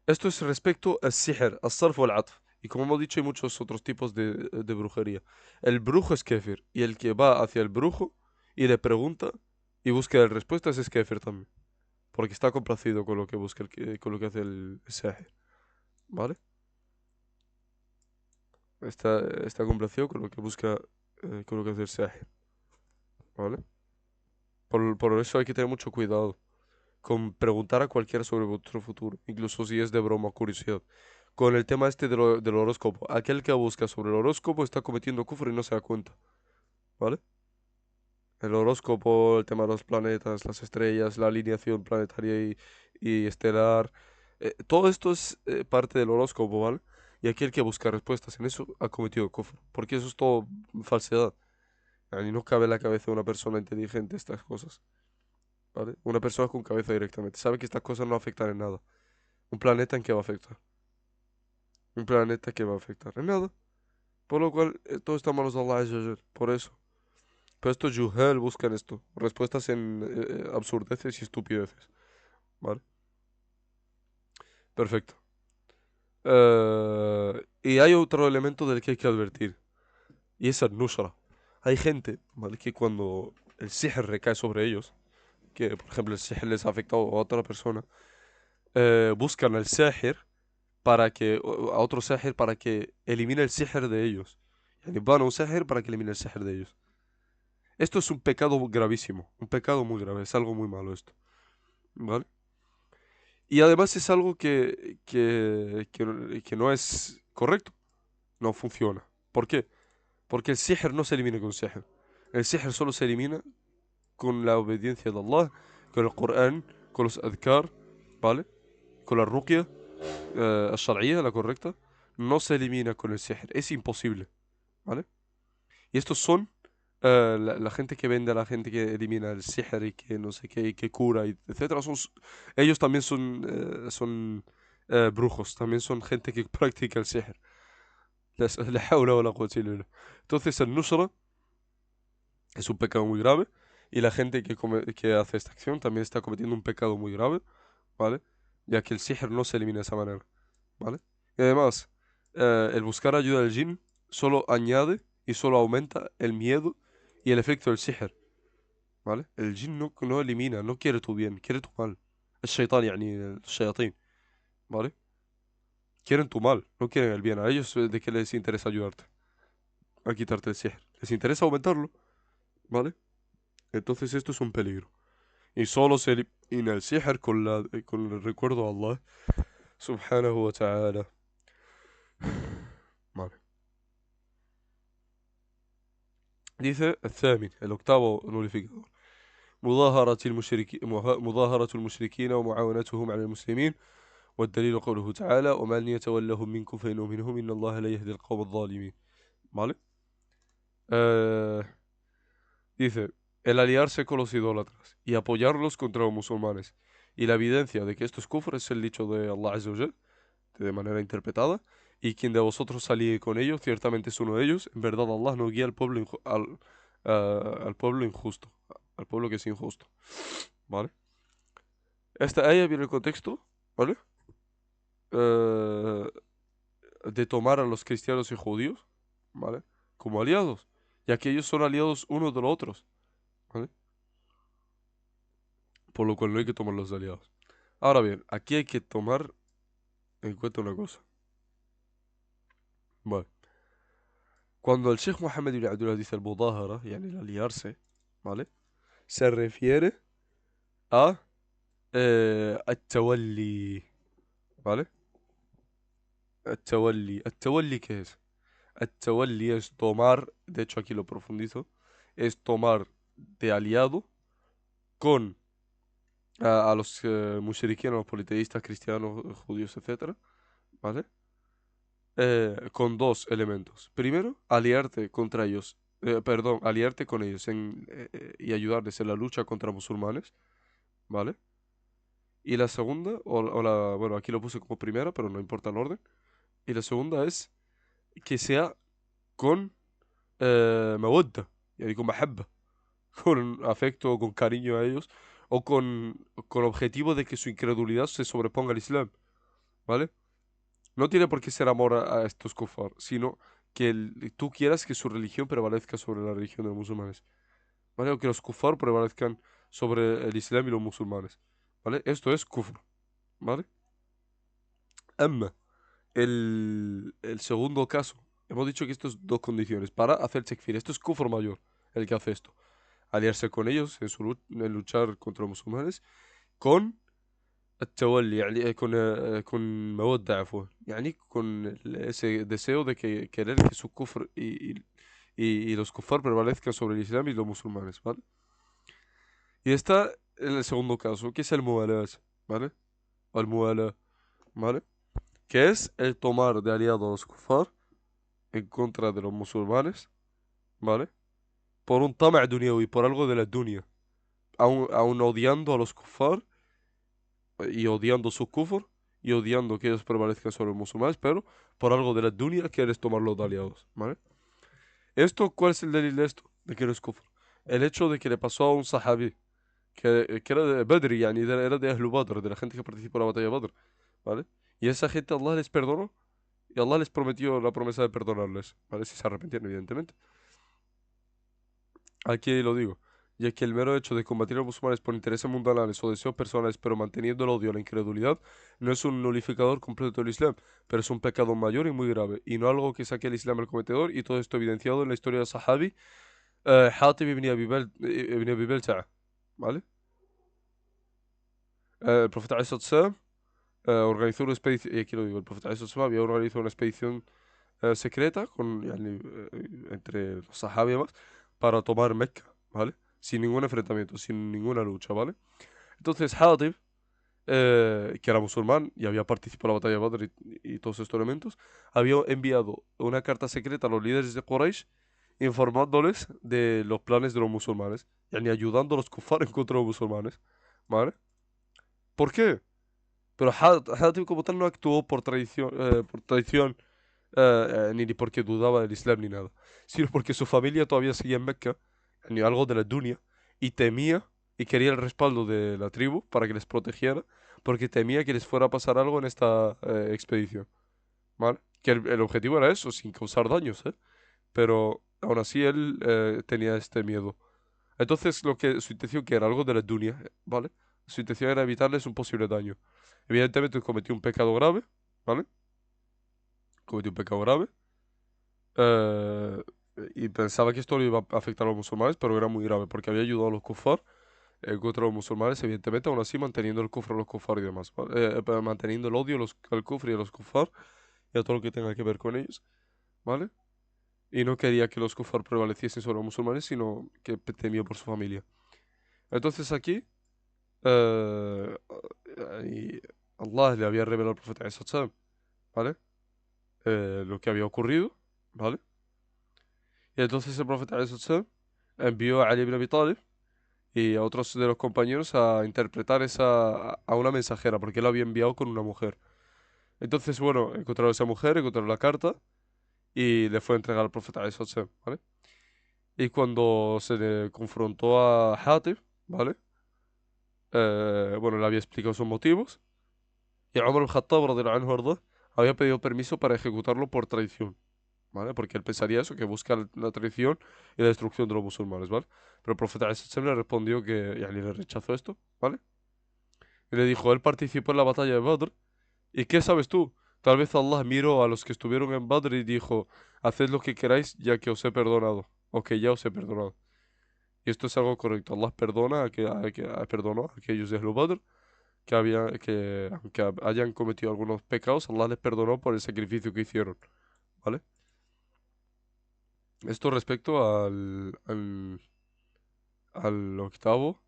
Esto es respecto al sihr, al sarf o al atf. Y como hemos dicho, hay muchos otros tipos de brujería. El brujo es kéfir. Y el que va hacia el brujo y le pregunta y busca respuestas es kéfir también. Porque está complacido con lo que busca con lo que hace el sahir. ¿Vale? Está complacido con lo que busca, con lo que hace el sahir. ¿Vale? Por eso hay que tener mucho cuidado con preguntar a cualquiera sobre vuestro futuro, incluso si es de broma o curiosidad. Con el tema este del horóscopo, aquel que busca sobre el horóscopo está cometiendo kufr y no se da cuenta, ¿vale? El horóscopo, el tema de los planetas, las estrellas, la alineación planetaria y estelar, todo esto es parte del horóscopo, ¿vale? Y aquel que busca respuestas en eso ha cometido kufr, porque eso es todo falsedad. Y no cabe en la cabeza de una persona inteligente estas cosas, ¿vale? Una persona con cabeza directamente sabe que estas cosas no afectan en nada. ¿Un planeta en qué va a afectar? Un planeta que va a afectar en nada. Por lo cual, todo está en manos de Allah Azza wa Jal. Por eso. Pero estos Yuhel buscan esto. Respuestas en absurdeces y estupideces. ¿Vale? Perfecto. Y hay otro elemento del que hay que advertir. Y es el Nushra. Hay gente, ¿vale? Que cuando el sihr recae sobre ellos, que por ejemplo el sihr les ha afectado a otra persona, buscan al sihr para que, a otro sahir para que elimine el sihr de ellos. Yani van a un sahir para que elimine el sihr de ellos. Esto es un pecado gravísimo, un pecado muy grave, es algo muy malo esto, ¿vale? Y además es algo que no es correcto, no funciona. ¿Por qué? Porque el sihr no se elimina con sihr. El sihr solo se elimina con la obediencia de Allah, con el Corán, con los adhkar, ¿vale? Con la ruqya, الشرعية, la correcta, no se elimina con el sihr, es imposible, ¿vale? Y estos son la gente que vende a la gente que elimina el sihr y que no sé qué, y que cura, y etcétera. Ellos también son brujos, también son gente que practica el sihr. La hawla wa la quwwata illa billah. Entonces el nusra es un pecado muy grave y la gente que hace esta acción también está cometiendo un pecado muy grave, ¿vale? Ya que el sihr no se elimina de esa manera, ¿vale? Y además, el buscar ayuda del jinn solo añade y solo aumenta el miedo y el efecto del sihr, ¿vale? El jinn no elimina, no quiere tu bien, quiere tu mal. El shaitan, يعني el shayatín, ¿vale? Quieren tu mal, no quieren el bien. A ellos de qué les interesa ayudarte, a quitarte el sihr. Les interesa aumentarlo, ¿vale? Entonces esto es un peligro. Y solo se elimina el sihr con el recuerdo a Allah subhanahu wa ta'ala. Vale. Dice الثامن, el octavo nulificador. مظاهرة المشركين ومعاونتهم على المسلمين والدليل قوله تعالى ومن يتولهم منكم فإنه منهم إن الله لا يهدي القوم الظالمين. ¿Vale? Eh, dice, el aliarse con los idólatras y apoyarlos contra los musulmanes. Y la evidencia de que esto es kufr es el dicho de Allah Azza wa Jal, de manera interpretada. Y quien de vosotros salíe con ellos, ciertamente es uno de ellos. En verdad, Allah no guía al pueblo, al pueblo injusto, al pueblo que es injusto. ¿Vale? Esta ahí viene el contexto, ¿vale? Eh, de tomar a los cristianos y judíos, ¿vale? Como aliados, ya que ellos son aliados unos de los otros, ¿vale? Por lo cual no hay que tomar los aliados. Ahora bien, aquí hay que tomar en cuenta una cosa, ¿vale? Cuando el Sheikh Mohammed ibn Abdullah dice el mudahara, yani el aliarse, ¿vale? Se refiere a التولي, ¿vale? ¿El tawalli qué es? El tawalli es tomar, de hecho aquí lo profundizo, es tomar de aliado con a los mushrikin, a los politeístas, cristianos, judíos, etcétera, ¿vale? Con dos elementos. Primero, aliarte contra ellos, perdón, aliarte con ellos y ayudarles en la lucha contra musulmanes, ¿vale? Y la segunda, bueno, aquí lo puse como primera, pero no importa el orden. Y la segunda es que sea con mawadda, yani con mahabba, con afecto o con cariño a ellos, o con objetivo de que su incredulidad se sobreponga al Islam, ¿vale? No tiene por qué ser amor a estos kufar, sino que tú quieras que su religión prevalezca sobre la religión de los musulmanes, ¿vale? O que los kufar prevalezcan sobre el Islam y los musulmanes, ¿vale? Esto es kufr, ¿vale? Amma, el segundo caso, hemos dicho que estos dos condiciones para hacer tekfir. Esto es kufr mayor, el que hace esto. Aliarse con ellos en luchar contra los musulmanes con التولي يعني con mawadda عفوا يعني con ese deseo de querer que su kufr y los kufar prevalezcan sobre el Islam y los musulmanes, ¿vale? Y está en el segundo caso, que es el muwalat, ¿vale? O el muwala, ¿vale? Que es el tomar de aliado a los kufar en contra de los musulmanes, ¿vale? Por un tama' dunyawi, por algo de la dunya, aun odiando a los kufar y odiando su kufr y odiando que ellos prevalezcan sobre los musulmanes, pero por algo de la dunya quieres tomarlos de aliados, ¿vale? Esto, ¿cuál es el delil de esto? De que no es kufr. El hecho de que le pasó a un sahabi, que era de Badri, yani, era de Ahlul Badr, de la gente que participó en la batalla de Badr, ¿vale? Y esa gente Allah les perdonó y Allah les prometió la promesa de perdonarles, ¿vale? Si se arrepentían, evidentemente. Aquí lo digo. Y es que el mero hecho de combatir a los musulmanes por intereses mundanales o deseos personales, pero manteniendo el odio o la incredulidad, no es un nulificador completo del Islam, pero es un pecado mayor y muy grave, y no algo que saque al Islam al cometedor, y todo esto evidenciado en la historia del Sahabi Hatib ibn Abi Balta'a, ¿vale? El profeta ﷺ organizó una expedición, y aquí lo digo, el profeta ﷺ había organizado una expedición secreta yani, entre los Sahabi y demás para tomar Mecca, ¿vale? Sin ningún enfrentamiento, sin ninguna lucha, ¿vale? Entonces Hatib, que era musulmán y había participado en la batalla de Badr y todos estos elementos, había enviado una carta secreta a los líderes de Quraysh informándoles de los planes de los musulmanes, yani ayudando a los kufar en contra de los musulmanes, ¿vale? ¿Por qué? Pero Hatib como tal no actuó por traición ni porque dudaba del Islam ni nada, sino porque su familia todavía seguía en Mecca, ni algo de la dunya, y temía y quería el respaldo de la tribu para que les protegiera, porque temía que les fuera a pasar algo en esta expedición, ¿vale? Que el objetivo era eso, sin causar daños, ¿eh? Pero aún así él tenía este miedo. Entonces su intención que era algo de la dunya, ¿vale? Su intención era evitarles un posible daño. Evidentemente cometió un pecado grave, ¿vale? Cometió un pecado grave. eh, y pensaba que esto le iba a afectar a los musulmanes, pero era muy grave porque había ayudado a los kufar contra los musulmanes, evidentemente, aún así manteniendo el kufr a los kufar y demás, ¿vale? Pero manteniendo el odio al kufr y a los kufar y a todo lo que tenga que ver con ellos, ¿vale? Y no quería que los kufar prevaleciesen sobre los musulmanes, sino que temía por su familia. Entonces aquí, eh, y Allah le había revelado al profeta ﷺ, ¿vale? Lo que había ocurrido, ¿vale? Y entonces el profeta ﷺ envió a Ali ibn Abi Talib y a otros de los compañeros a interpretar a una mensajera, porque él lo había enviado con una mujer. Entonces, bueno, encontraron a esa mujer, encontraron la carta y le fue a entregar al profeta ﷺ, ¿vale? Y cuando se le confrontó a Hatib, ¿vale? Bueno, le había explicado sus motivos y Umar al-Khattab, radiyallahu anhu, arda, había pedido permiso para ejecutarlo por traición, ¿vale? Porque él pensaría eso, que busca la traición y la destrucción de los musulmanes, ¿vale? Pero el profeta ﷺ le respondió que, yani, le rechazó esto, ¿vale? Y le dijo, él participó en la batalla de Badr, ¿y qué sabes tú? Tal vez Allah miró a los que estuvieron en Badr y dijo, haced lo que queráis ya que os he perdonado, o que ya os he perdonado. Y esto es algo correcto. Allah perdona perdonó a aquellos de Ahlul Badr que aunque hayan cometido algunos pecados, Allah les perdonó por el sacrificio que hicieron, ¿vale? Esto respecto al octavo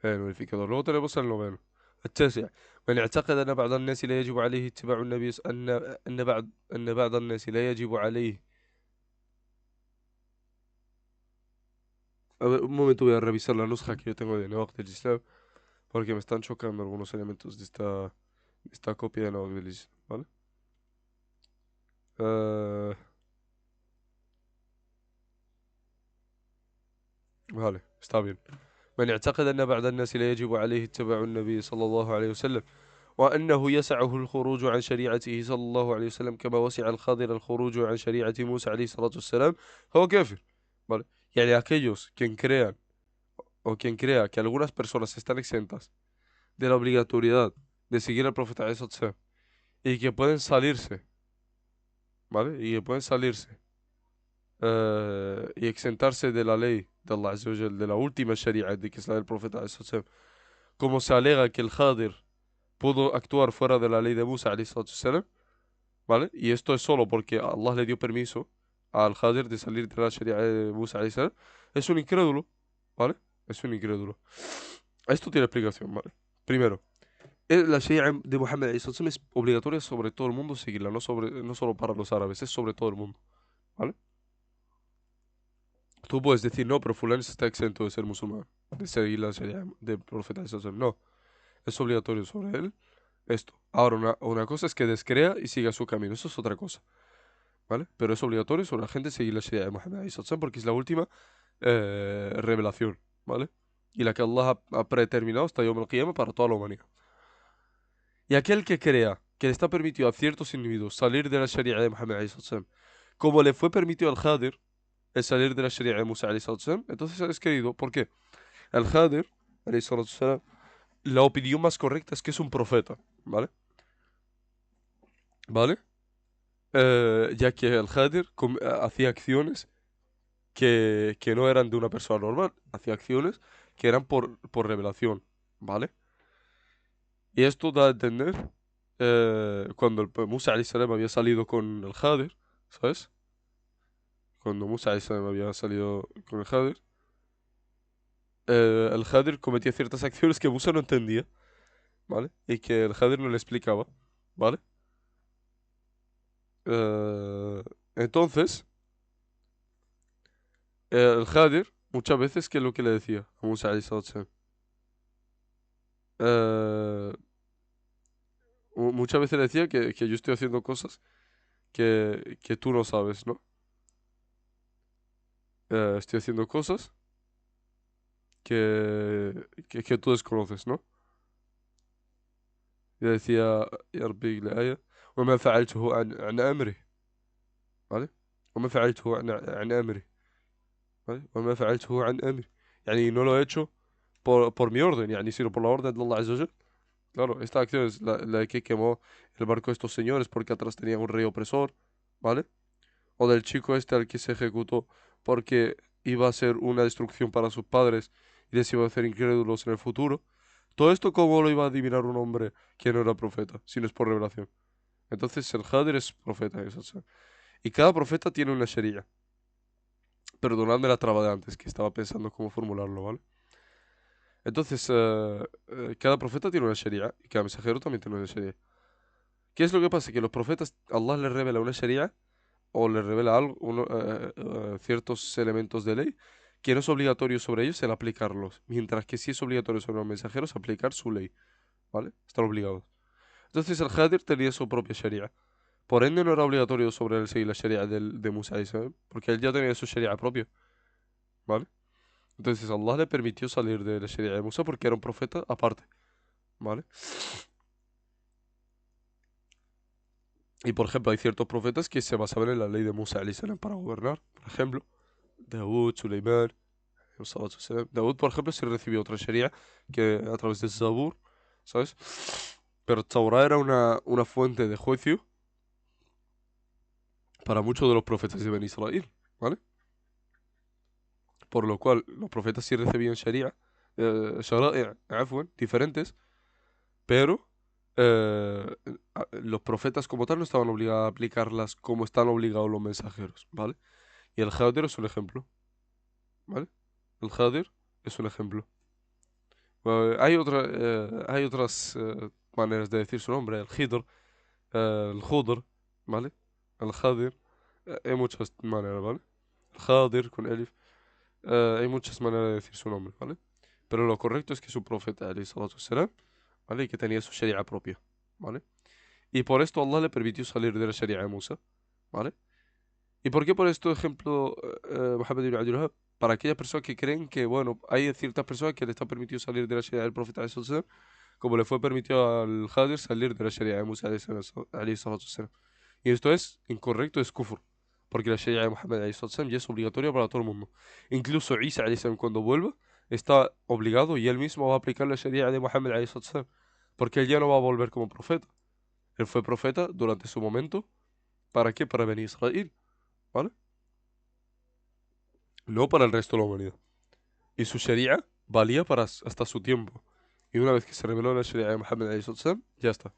النوفيكادور. Luego tenemos el noveno. التاسع: من اعتقد أن بعض الناس لا يجب عليه اتباع النبي أن بعض الناس لا يجب عليه. A ver, un momento, voy a revisar la nusja que yo tengo de Nawaqid al-Islam, porque me están chocando algunos elementos de esta copia de Nawaqid al-Islam, ¿vale? Eh, vale, está bien. من اعتقد أن بعض الناس لا يجب عليه اتباع النبي صلى الله عليه وسلم وأنه يسعه الخروج عن شريعته صلى الله عليه وسلم كما وسع الخضر الخروج عن شريعة موسى عليه الصلاة والسلام هو كافر. ¿Vale? Yani aquellos quien crean o quien crea que algunas personas están exentas de la obligatoriedad de seguir al profeta alayhi salatu wassalam, y que pueden salirse, ¿vale? Y que pueden salirse y exentarse de la ley de Allah Azza wa Jal, de la última sharia, de que es la del profeta alayhi salatu wassalam, como se alega que el Khadir pudo actuar fuera de la ley de Musa alayhi salatu wassalam, ¿vale? Y esto es solo porque Allah le dio permiso al Khadir de salir de la sharia de Musa alayhi salam. Es un incrédulo, ¿vale? Es un incrédulo. Esto tiene explicación, ¿vale? Primero, la sharia de Muhammad alayhi salam es obligatoria sobre todo el mundo seguirla, no solo para los árabes, es sobre todo el mundo, ¿vale? Tú puedes decir, no, pero fulano está exento de ser musulmán, de seguir la sharia del profeta alayhi salam. No, es obligatorio sobre él esto. Ahora, una cosa es que descrea y siga su camino, eso es otra cosa, ¿vale? Pero es obligatorio sobre la gente seguir la sharia de Muhammad alayhi salam porque es la última revelación, ¿vale? Y la que Allah ha predeterminado hasta Yawm al-Qiyamah para toda la humanidad. Y aquel que crea que le está permitido a ciertos individuos salir de la sharia de Muhammad alayhi salam, como le fue permitido al Khadir el salir de la sharia de Musa alayhi salam, entonces es querido. ¿Por qué? El Khadir alayhi salam, la opinión más correcta es que es un profeta, ¿vale? ¿Vale? Ya que el Khadir hacía acciones que no eran de una persona normal, hacía acciones que eran por revelación, ¿vale? Y esto da a entender cuando Musa alayhi salam había salido con el Khadir, ¿sabes? Cuando Musa alayhi salam había salido con el Khadir cometía ciertas acciones que Musa no entendía, ¿vale? Y que el Khadir no le explicaba, ¿vale? Eh, entonces, el Khadir muchas veces, ¿qué es lo que le decía a Musa alayhi salam? Eh, Muchas veces le decía que yo estoy haciendo cosas que tú no sabes, ¿no? Estoy haciendo cosas que tú desconoces, ¿no? Y le decía, يا ربي الآية وما فعلته عن أمري، ¿vale? وما فعلته عن أمري، ¿vale? وما فعلته عن أمري. Yani no lo he hecho por mi orden, yani, sino por la orden de Allah Azza wa Jal. Claro, esta acción es la que quemó el barco de estos señores porque atrás tenía un rey opresor, ¿vale? O del chico este al que se ejecutó porque iba a ser una destrucción para sus padres y les iba a hacer incrédulos en el futuro. Todo esto, ¿cómo lo iba a adivinar un hombre que no era profeta, si no es por revelación? Entonces el Hadir es profeta. Y cada profeta tiene una sharia. Perdonadme la traba de antes, que estaba pensando cómo formularlo, ¿vale? Entonces, cada profeta tiene una sharia y cada mensajero también tiene una sharia. ¿Qué es lo que pasa? Que los profetas, Allah les revela una sharia o les revela algo, ciertos elementos de ley que no es obligatorio sobre ellos el aplicarlos, mientras que sí es obligatorio sobre los mensajeros aplicar su ley, ¿vale? Están obligados. Entonces el Hadir tenía su propia sharia. Por ende no era obligatorio sobre él seguir la sharia de Musa alayhi salam, porque él ya tenía su sharia propia, ¿vale? Entonces Allah le permitió salir de la sharia de Musa porque era un profeta aparte, ¿vale? Y por ejemplo hay ciertos profetas que se basaban en la ley de Musa alayhi salam para gobernar. Por ejemplo, Daud, Suleimán, Daud, por ejemplo, sí recibió otra sharia que a través de Zabur, ¿sabes? Pero Torah era una fuente de juicio para muchos de los profetas de Ben Israel, ¿vale? Por lo cual los profetas sí recibían sharia, afwan, diferentes, pero los profetas como tal no estaban obligados a aplicarlas como están obligados los mensajeros, ¿vale? Y el Hadir es un ejemplo, ¿vale? El Hadir es un ejemplo, Hay otras maneras de decir su nombre, el Khidr, el Khudr, ¿vale? El Khadir, hay muchas maneras, ¿vale? El Khadir con Elif, hay muchas maneras de decir su nombre, ¿vale? Pero lo correcto es que su profeta, alayhi salatu wassalam, ¿vale? Y que tenía su sharia propia, ¿vale? Y por esto Allah le permitió salir de la sharia de Musa, ¿vale? ¿Y por qué por esto ejemplo Muhammad ibn Abdul Wahhab? Para aquellas personas que creen que, bueno, hay ciertas personas que le está permitido salir de la sharia del profeta, alayhi salatu wassalam, como le fue permitido al Khadir salir de la sharia de Musa, alayhi salatu wassalam. Y esto es incorrecto, es kufr. Porque la sharia de Muhammad alayhi salatu wassalam ya es obligatoria para todo el mundo. Incluso Isa alayhi salam cuando vuelva está obligado y él mismo va a aplicar la sharia de Muhammad alayhi salatu wassalam. Porque él ya no va a volver como profeta. Él fue profeta durante su momento. ¿Para qué? Para Beni Israel, ¿vale? No para el resto de la humanidad. Y su sharia valía para hasta su tiempo. Y una vez que se reveló la sharia de Muhammad alayhi salatu wassalam, ya está.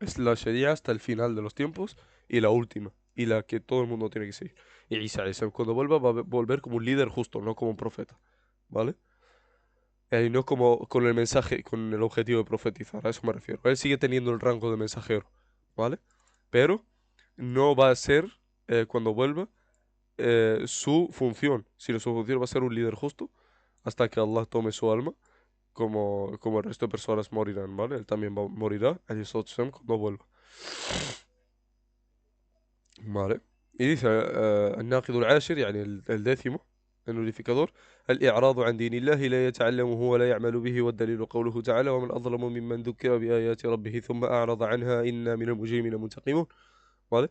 Es la sharia hasta el final de los tiempos y la última. Y la que todo el mundo tiene que seguir. Y Isa alayhi salam, cuando vuelva va a volver como un líder justo, no como un profeta, ¿vale? Y no como con el mensaje, con el objetivo de profetizar, a eso me refiero. Él sigue teniendo el rango de mensajero, ¿vale? Pero no va a ser, cuando vuelva, su función, sino su función va a ser un líder justo hasta que Allah tome su alma, como el resto de personas morirán, ¿vale? Él también morirá, alayhi salatu wassalam, cuando vuelva. Vale. Y dice الناقض العاشر يعني الداثمة النوليفيكادور الإعراض عن دين الله لا يتعلمه ولا يعمل به والدليل قوله تعالى ومن أظلم ممن ذكر بآيات ربه ثم أعرض عنها إنا من المجرمين منتقمون. ¿Vale?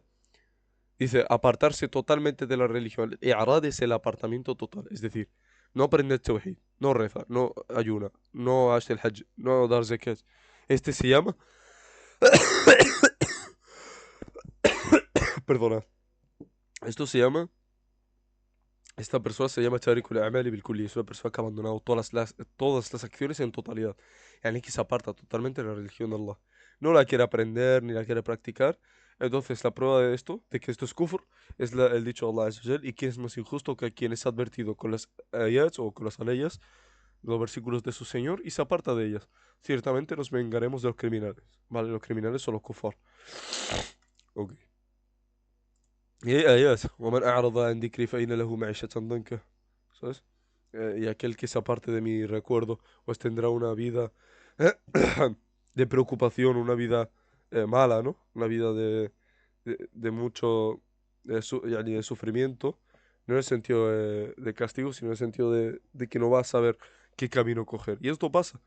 Dice apartarse totalmente de la religión. El i'rad es el apartamiento total, es decir, no aprende el tawhid, no reza, no ayuna, no hace el hajj, no dar zakat. Este se llama, perdona, esto se llama esta persona se llama Tariq al-A'mali bil-Kulli. Es una persona que ha abandonado todas las acciones en totalidad. Yani que se aparta totalmente de la religión de Allah. No la quiere aprender ni la quiere practicar. Entonces, la prueba de esto, de que esto es kufr, es el dicho de Allah Azza wa Jal. Y que es más injusto que quien es advertido con las ayats o con las aleyas, los versículos de su Señor, y se aparta de ellas. Ciertamente nos vengaremos de los criminales. Vale, los criminales son los kufar. Ok. Y hay ayat. وَمَنْ أَعْرَضَ عَنْ ذِكْرِي فَإِنَّ لَهُ مَعِيشَةً ضَنْكًا. ¿Sabes? Y aquel que se aparte de mi recuerdo, pues tendrá una vida de preocupación, una vida mala, ¿no? Una vida de mucho yani de sufrimiento, no en el sentido de castigo, sino en el sentido de que no va a saber qué camino coger. Y esto pasa.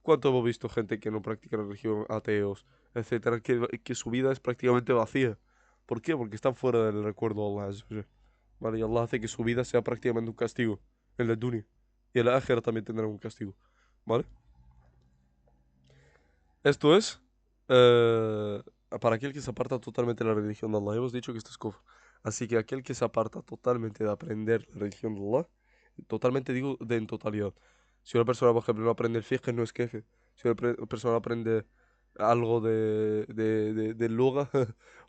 ¿Cuánto hemos visto gente que no practica la religión, ateos, etcétera, que su vida es prácticamente vacía? ¿Por qué? Porque están fuera del recuerdo de Allah Azza wa Jal. Vale, y Allah hace que su vida sea prácticamente un castigo en la dunya. Y en la ákhira también tendrán un castigo. ¿Vale? Esto es eh, para aquel que se aparta totalmente de la religión de Allah. Hemos dicho que esto es kufr. Así que aquel que se aparta totalmente de aprender la religión de Allah, totalmente digo de en totalidad. Si una persona, por ejemplo, no aprende el fiqh, no es kafir. Si una persona aprende algo de lugha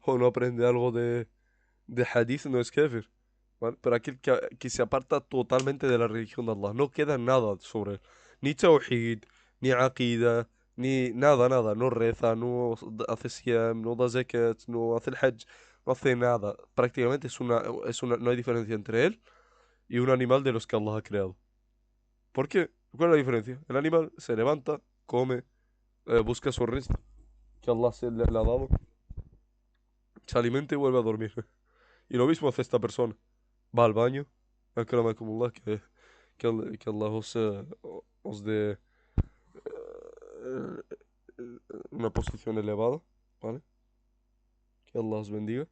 o no aprende algo de hadith, no es kafir. ¿Vale? Pero aquel que se aparta totalmente de la religión de Allah, no queda nada sobre él. Ni tawhid, ni aqida, ni nada, nada. No reza, no hace siyam, no da zakat, no hace el hajj, no hace nada. Prácticamente no hay diferencia entre él y un animal de los que Allah ha creado. ¿Por qué? ¿Cuál es la diferencia? El animal se levanta, come, busca su rizq que Allah le ha dado, se alimenta y vuelve a dormir. Y lo mismo hace esta persona. Va al baño, akramakumullah, que Allah os dé una posición elevada, ¿vale? Que Allah os bendiga.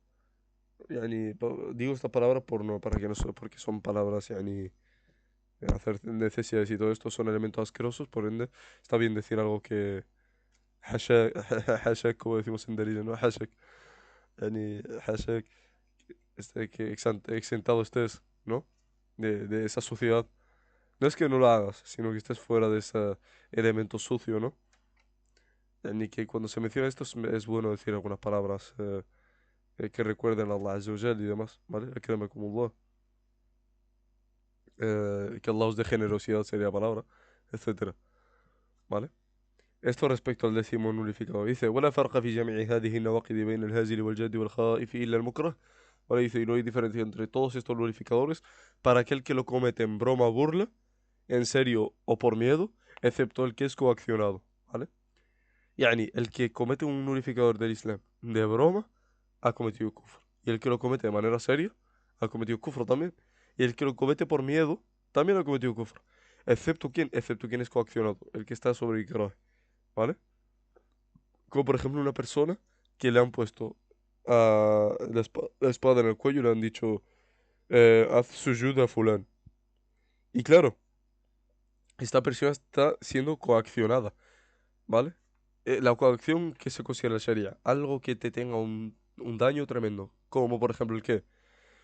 Yani, digo esta palabra para que no porque son palabras, yani, hacer necesidades y todo esto son elementos asquerosos, por ende, está bien decir algo que hashak, hashak, como decimos en Darija, ¿no? Hashak, yani, hashak, que exentado estés, ¿no? De esa suciedad. No es que no lo hagas, sino que estés fuera de ese elemento sucio, ¿no? Ni que cuando se menciona esto es bueno decir algunas palabras que recuerden a Allah Azza wa Jal y demás, ¿vale? Akramakumullah. Que Allah os dé generosidad sería la palabra, etcétera. ¿vale? Esto respecto al décimo nulificador. Dice, ولا فرق في جميع هذه النواقض بين الهازل والجاد والخائف إلا المكره. Vale, dice, y no hay diferencia entre todos estos nulificadores para aquel que lo comete en broma o burla, en serio o por miedo, excepto el que es coaccionado, ¿vale? Yani, el que comete un nulificador del Islam de broma, ha cometido kufr. Y el que lo comete de manera seria, ha cometido kufr también. Y el que lo comete por miedo, también ha cometido kufr. Excepto quien es coaccionado, el que está sobre ikrah, ¿vale? Como por ejemplo una persona que le han puesto la espada en el cuello y le han dicho, haz sujud a fulán. Y claro, esta persona está siendo coaccionada, ¿vale? La coacción que se considera en la Sharia, algo que te tenga un daño tremendo, como por ejemplo el que,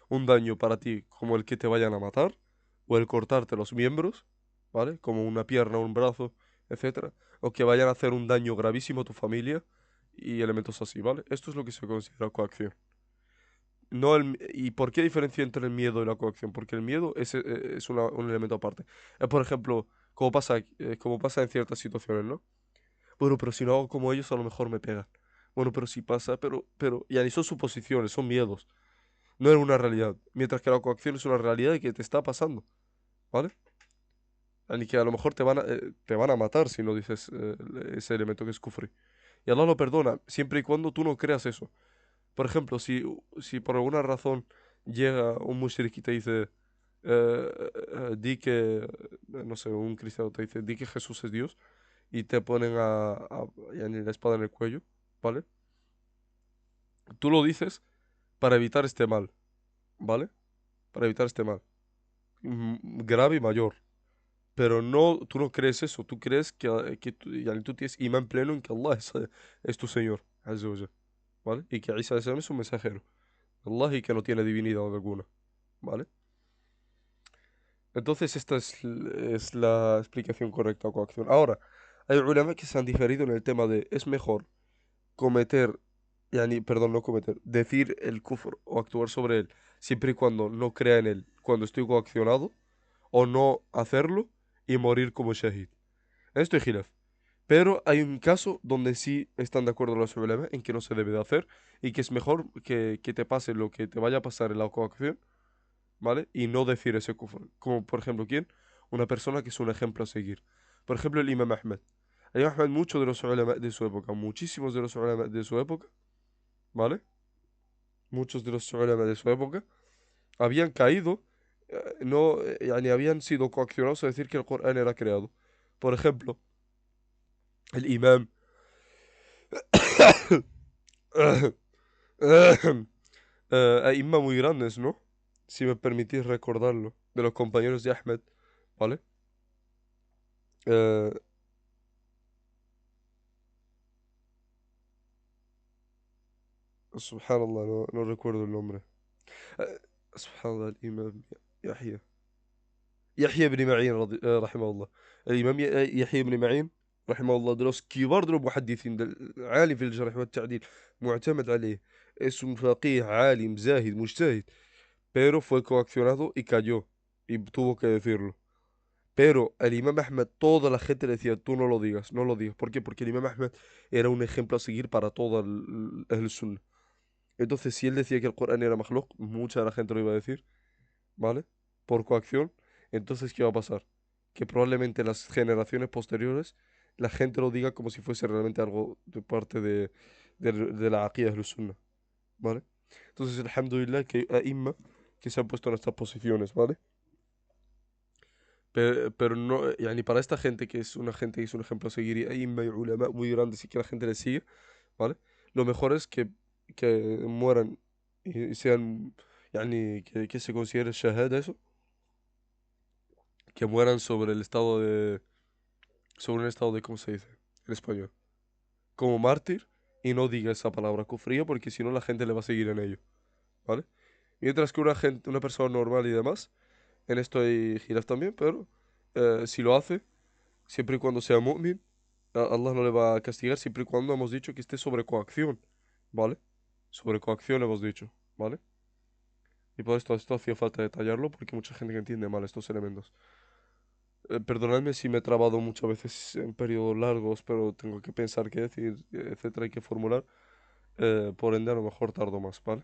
un daño para ti, como el que te vayan a matar, o el cortarte los miembros, ¿vale? Como una pierna, un brazo, etcétera, o que vayan a hacer un daño gravísimo a tu familia y elementos así, ¿vale? Esto es lo que se considera coacción. No ¿Y por qué diferencia entre el miedo y la coacción? Porque el miedo es un elemento aparte. Por ejemplo, como pasa en ciertas situaciones, ¿no? Bueno, pero si no hago como ellos, a lo mejor me pegan. Bueno, pero si pasa, ya ni son suposiciones, son miedos. No es una realidad. Mientras que la coacción es una realidad y que te está pasando, ¿vale? Y que a lo mejor te van a matar si no dices ese elemento que es kufri. Y Allah lo perdona, siempre y cuando tú no creas eso. Por ejemplo, si por alguna razón llega un mushrik y te dice, di que, no sé, un cristiano te dice, di que Jesús es Dios, y te ponen yani la espada en el cuello, ¿vale? Tú lo dices para evitar este mal, ¿vale? Para evitar este mal. Grave y mayor. Pero no, tú no crees eso, tú crees que yani tú tienes imán pleno en que Allah es tu Señor, Azza wa Jal, ¿vale? Y que Isa es un mensajero, Allah, y que no tiene divinidad alguna, ¿vale? Entonces esta es la explicación correcta a coacción. Ahora, hay ulama que se han diferido en el tema de es mejor cometer, perdón, no cometer, decir el kufr o actuar sobre él siempre y cuando no crea en él, cuando estoy coaccionado, o no hacerlo y morir como shahid. En esto hay khilaf. Pero hay un caso donde sí están de acuerdo los ulama en que no se debe de hacer y que es mejor que te pase lo que te vaya a pasar en la coacción, ¿vale? Y no decir ese kufr. Como por ejemplo, ¿quién? Una persona que es un ejemplo a seguir. Por ejemplo, el Imam Ahmed. El Imam Ahmed, muchos de los ulama de su época, muchísimos de los ulama de su época, ¿vale? Muchos de los ulama de su época habían caído, no, habían sido coaccionados a decir que el Corán era creado. Por ejemplo, el Imam. Aimma muy grandes, ¿no? Si me permitís recordarlo, de los compañeros de Ahmed, ¿vale? Eh, Subhanallah, no recuerdo el nombre. Eh, Subhanallah, el imam Yahya. Yahya ibn Ma'in, rahimahullah. El imam Yahya ibn Ma'in, rahimahullah, de los كبار de los muhaddithin, عالي في الجرح والتعديل, معتمد عليه. Es un faqih, alim, zahid, mujtahid, pero fue coaccionado y cayó, y tuvo que decirlo. Pero el Imam Ahmed, toda la gente le decía, tú no lo digas, no lo digas. ¿Por qué? Porque el Imam Ahmed era un ejemplo a seguir para todo el Sunnah. Entonces, si él decía que el Corán era makhluk, mucha de la gente lo iba a decir, ¿vale? Por coacción. Entonces, ¿qué va a pasar? Que probablemente en las generaciones posteriores la gente lo diga como si fuese realmente algo de parte de la aqida del Sunnah, ¿vale? Entonces, alhamdulillah que hay imma que se han puesto en estas posiciones, ¿vale? Pero no, para esta gente que es una gente que es un ejemplo a seguir y hay ulama muy grandes y que la gente le sigue, ¿vale? Lo mejor es que mueran y sean, que se considere shahada eso, que mueran sobre un estado de, ¿cómo se dice? En español. Como mártir y no diga esa palabra kufría porque si no la gente le va a seguir en ello, ¿vale? Mientras que una persona normal y demás, en esto hay giras también, pero si lo hace siempre y cuando sea mu'min, Allah no le va a castigar siempre y cuando hemos dicho que esté sobre coacción, ¿vale? Sobre coacción hemos dicho, ¿vale? Y por esto hacía falta detallarlo porque mucha gente que entiende mal estos elementos. Perdonadme si me he trabado muchas veces en periodos largos, pero tengo que pensar qué decir, etcétera, hay que formular. Por ende, a lo mejor tardo más, ¿vale?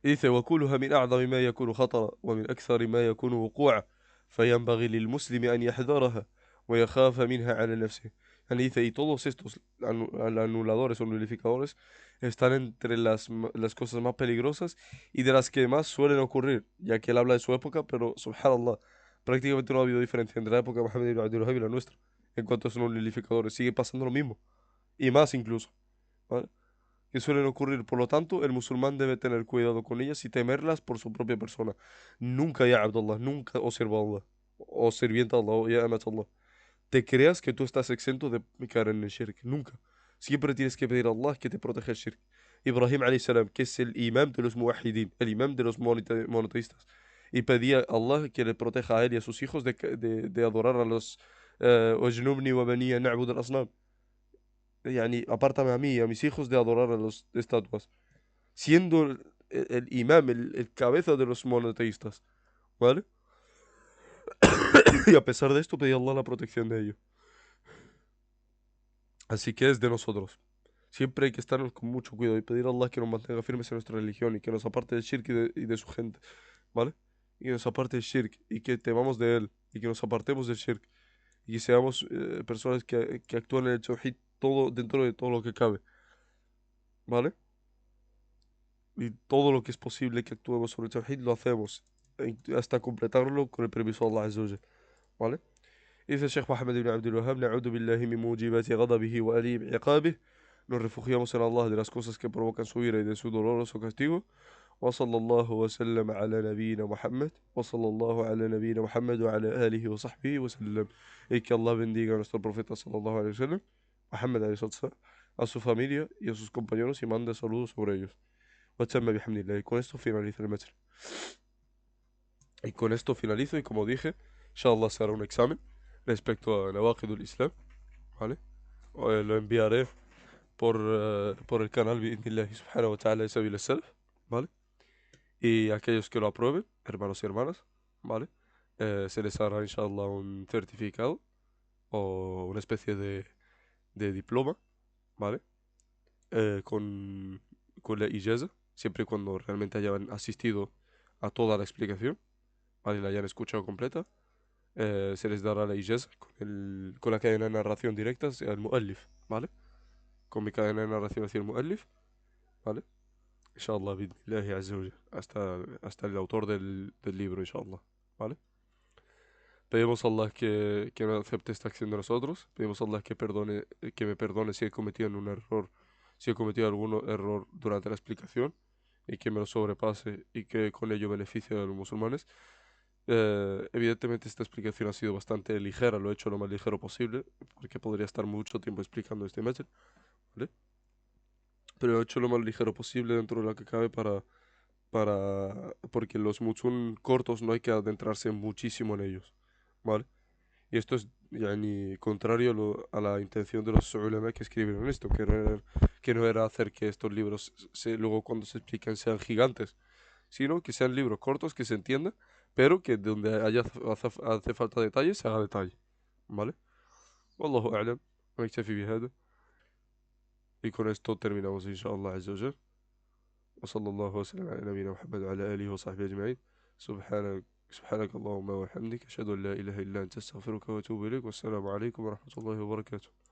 Y dice: وكلها من أعظم ما يكون خطرا ومن أكثر ما يكون وقوعا فينبغي للمسلم أن يحذرها ويخاف منها على نفسه. Yani dice, y todos estos anuladores o nulificadores están entre las cosas más peligrosas y de las que más suelen ocurrir, ya que él habla de su época, pero subhanallah, prácticamente no ha habido diferencia entre la época de Muhammad ibn Abdul Wahhab y la nuestra en cuanto a esos nulificadores. Sigue pasando lo mismo, y más incluso, ¿vale? Que suelen ocurrir. Por lo tanto, el musulmán debe tener cuidado con ellas y temerlas por su propia persona. Nunca, ya Abdullah, nunca, oh siervo de Allah, o sirviente de Allah, o ya amat Allah, te creas que tú estás exento de caer en el shirk. Nunca. Siempre tienes que pedir a Allah que te proteja el shirk. Ibrahim alayhi salam, que es el imam de los muwahidin, el imam de los monoteístas, y pedía a Allah que le proteja a él y a sus hijos de adorar a los وَاجْنُبْنِي وَبَنِيَّ نَعْبُدَ الْأَصْنَامِ. Yani, apártame a mí y a mis hijos de adorar a las estatuas. Siendo el imam, el cabeza de los monoteístas, ¿vale? Y a pesar de esto pedía a Allah la protección de ellos. Así que es de nosotros. Siempre hay que estar con mucho cuidado y pedir a Allah que nos mantenga firmes en nuestra religión y que nos aparte del shirk y de su gente, ¿vale? Y que nos aparte del shirk y que temamos de él y que nos apartemos del shirk y que seamos personas que actúan en el tawhid todo, dentro de todo lo que cabe, ¿vale? Y todo lo que es posible que actuemos sobre el tawhid lo hacemos hasta completarlo con el permiso de Allah Azza wa Jal, ¿vale? Dice el Sheikh Mohammed ibn Abdul Wahhab: "Na'udhu billahi min mujibati ghadabihi wa alim iqabih". Nos refugiamos en Allah de las cosas que provocan su ira y de su doloroso castigo. Wa sallallahu wa sallam ala nabiyyina Muhammad. Wa sallallahu ala nabiyyina Muhammad wa ala alihi wa sahbihi wa sallam. Y que Allah bendiga a nuestro profeta sallallahu alaihi wa sallam, Muhammad alayhi salatu, a su familia y a sus compañeros y mande saludos sobre ellos. Wa tamma bihamdillah. Y con esto finaliza el match. Y con esto finalizo y como dije, inshallah se hará un examen respecto a Nawaqid al-Islam, ¿vale? Lo enviaré por el canal bi'idhnillahi subhanahu wa ta'ala de Sabil al-Salaf, ¿vale? Y aquellos que lo aprueben, hermanos y hermanas, ¿vale? Se les hará inshallah un certificado o una especie de diploma, ¿vale? Con la ijaza, siempre y cuando realmente hayan asistido a toda la explicación, ¿vale? Y la hayan escuchado completa. Se les dará la ijaza con la cadena de narración directa hacia el muallif, ¿vale? Con mi cadena de narración hacia el muallif, ¿vale? Inshallah, bidnillahi azza wa jal, hasta el autor del libro, inshallah, ¿vale? Pedimos a Allah que no acepte esta acción de nosotros. Pedimos a Allah que me perdone si he cometido un error, si he cometido algún error durante la explicación y que me lo sobrepase y que con ello beneficie a los musulmanes. Evidentemente esta explicación ha sido bastante ligera, lo he hecho lo más ligero posible, porque podría estar mucho tiempo explicando este method, ¿vale? Pero lo he hecho lo más ligero posible dentro de lo que cabe porque los mutsun cortos no hay que adentrarse muchísimo en ellos, ¿vale? Y esto es yani, contrario a la intención de los ulama que escribieron esto, que no era hacer que estos libros luego cuando se explican sean gigantes, sino que sean libros cortos que se entiendan, pero que donde hace falta detalle se haga detalle, ¿vale? Wallahu a'lam, ونكتفي بهذا. Y con esto terminamos inshallah azza wa jal. وصلى الله وسلم على نبينا محمد وعلى آله وصحبه أجمعين. سبحانك اللهم وبحمدك أشهد أن لا إله إلا أنت أستغفرك وأتوب إليك والسلام عليكم ورحمة الله وبركاته.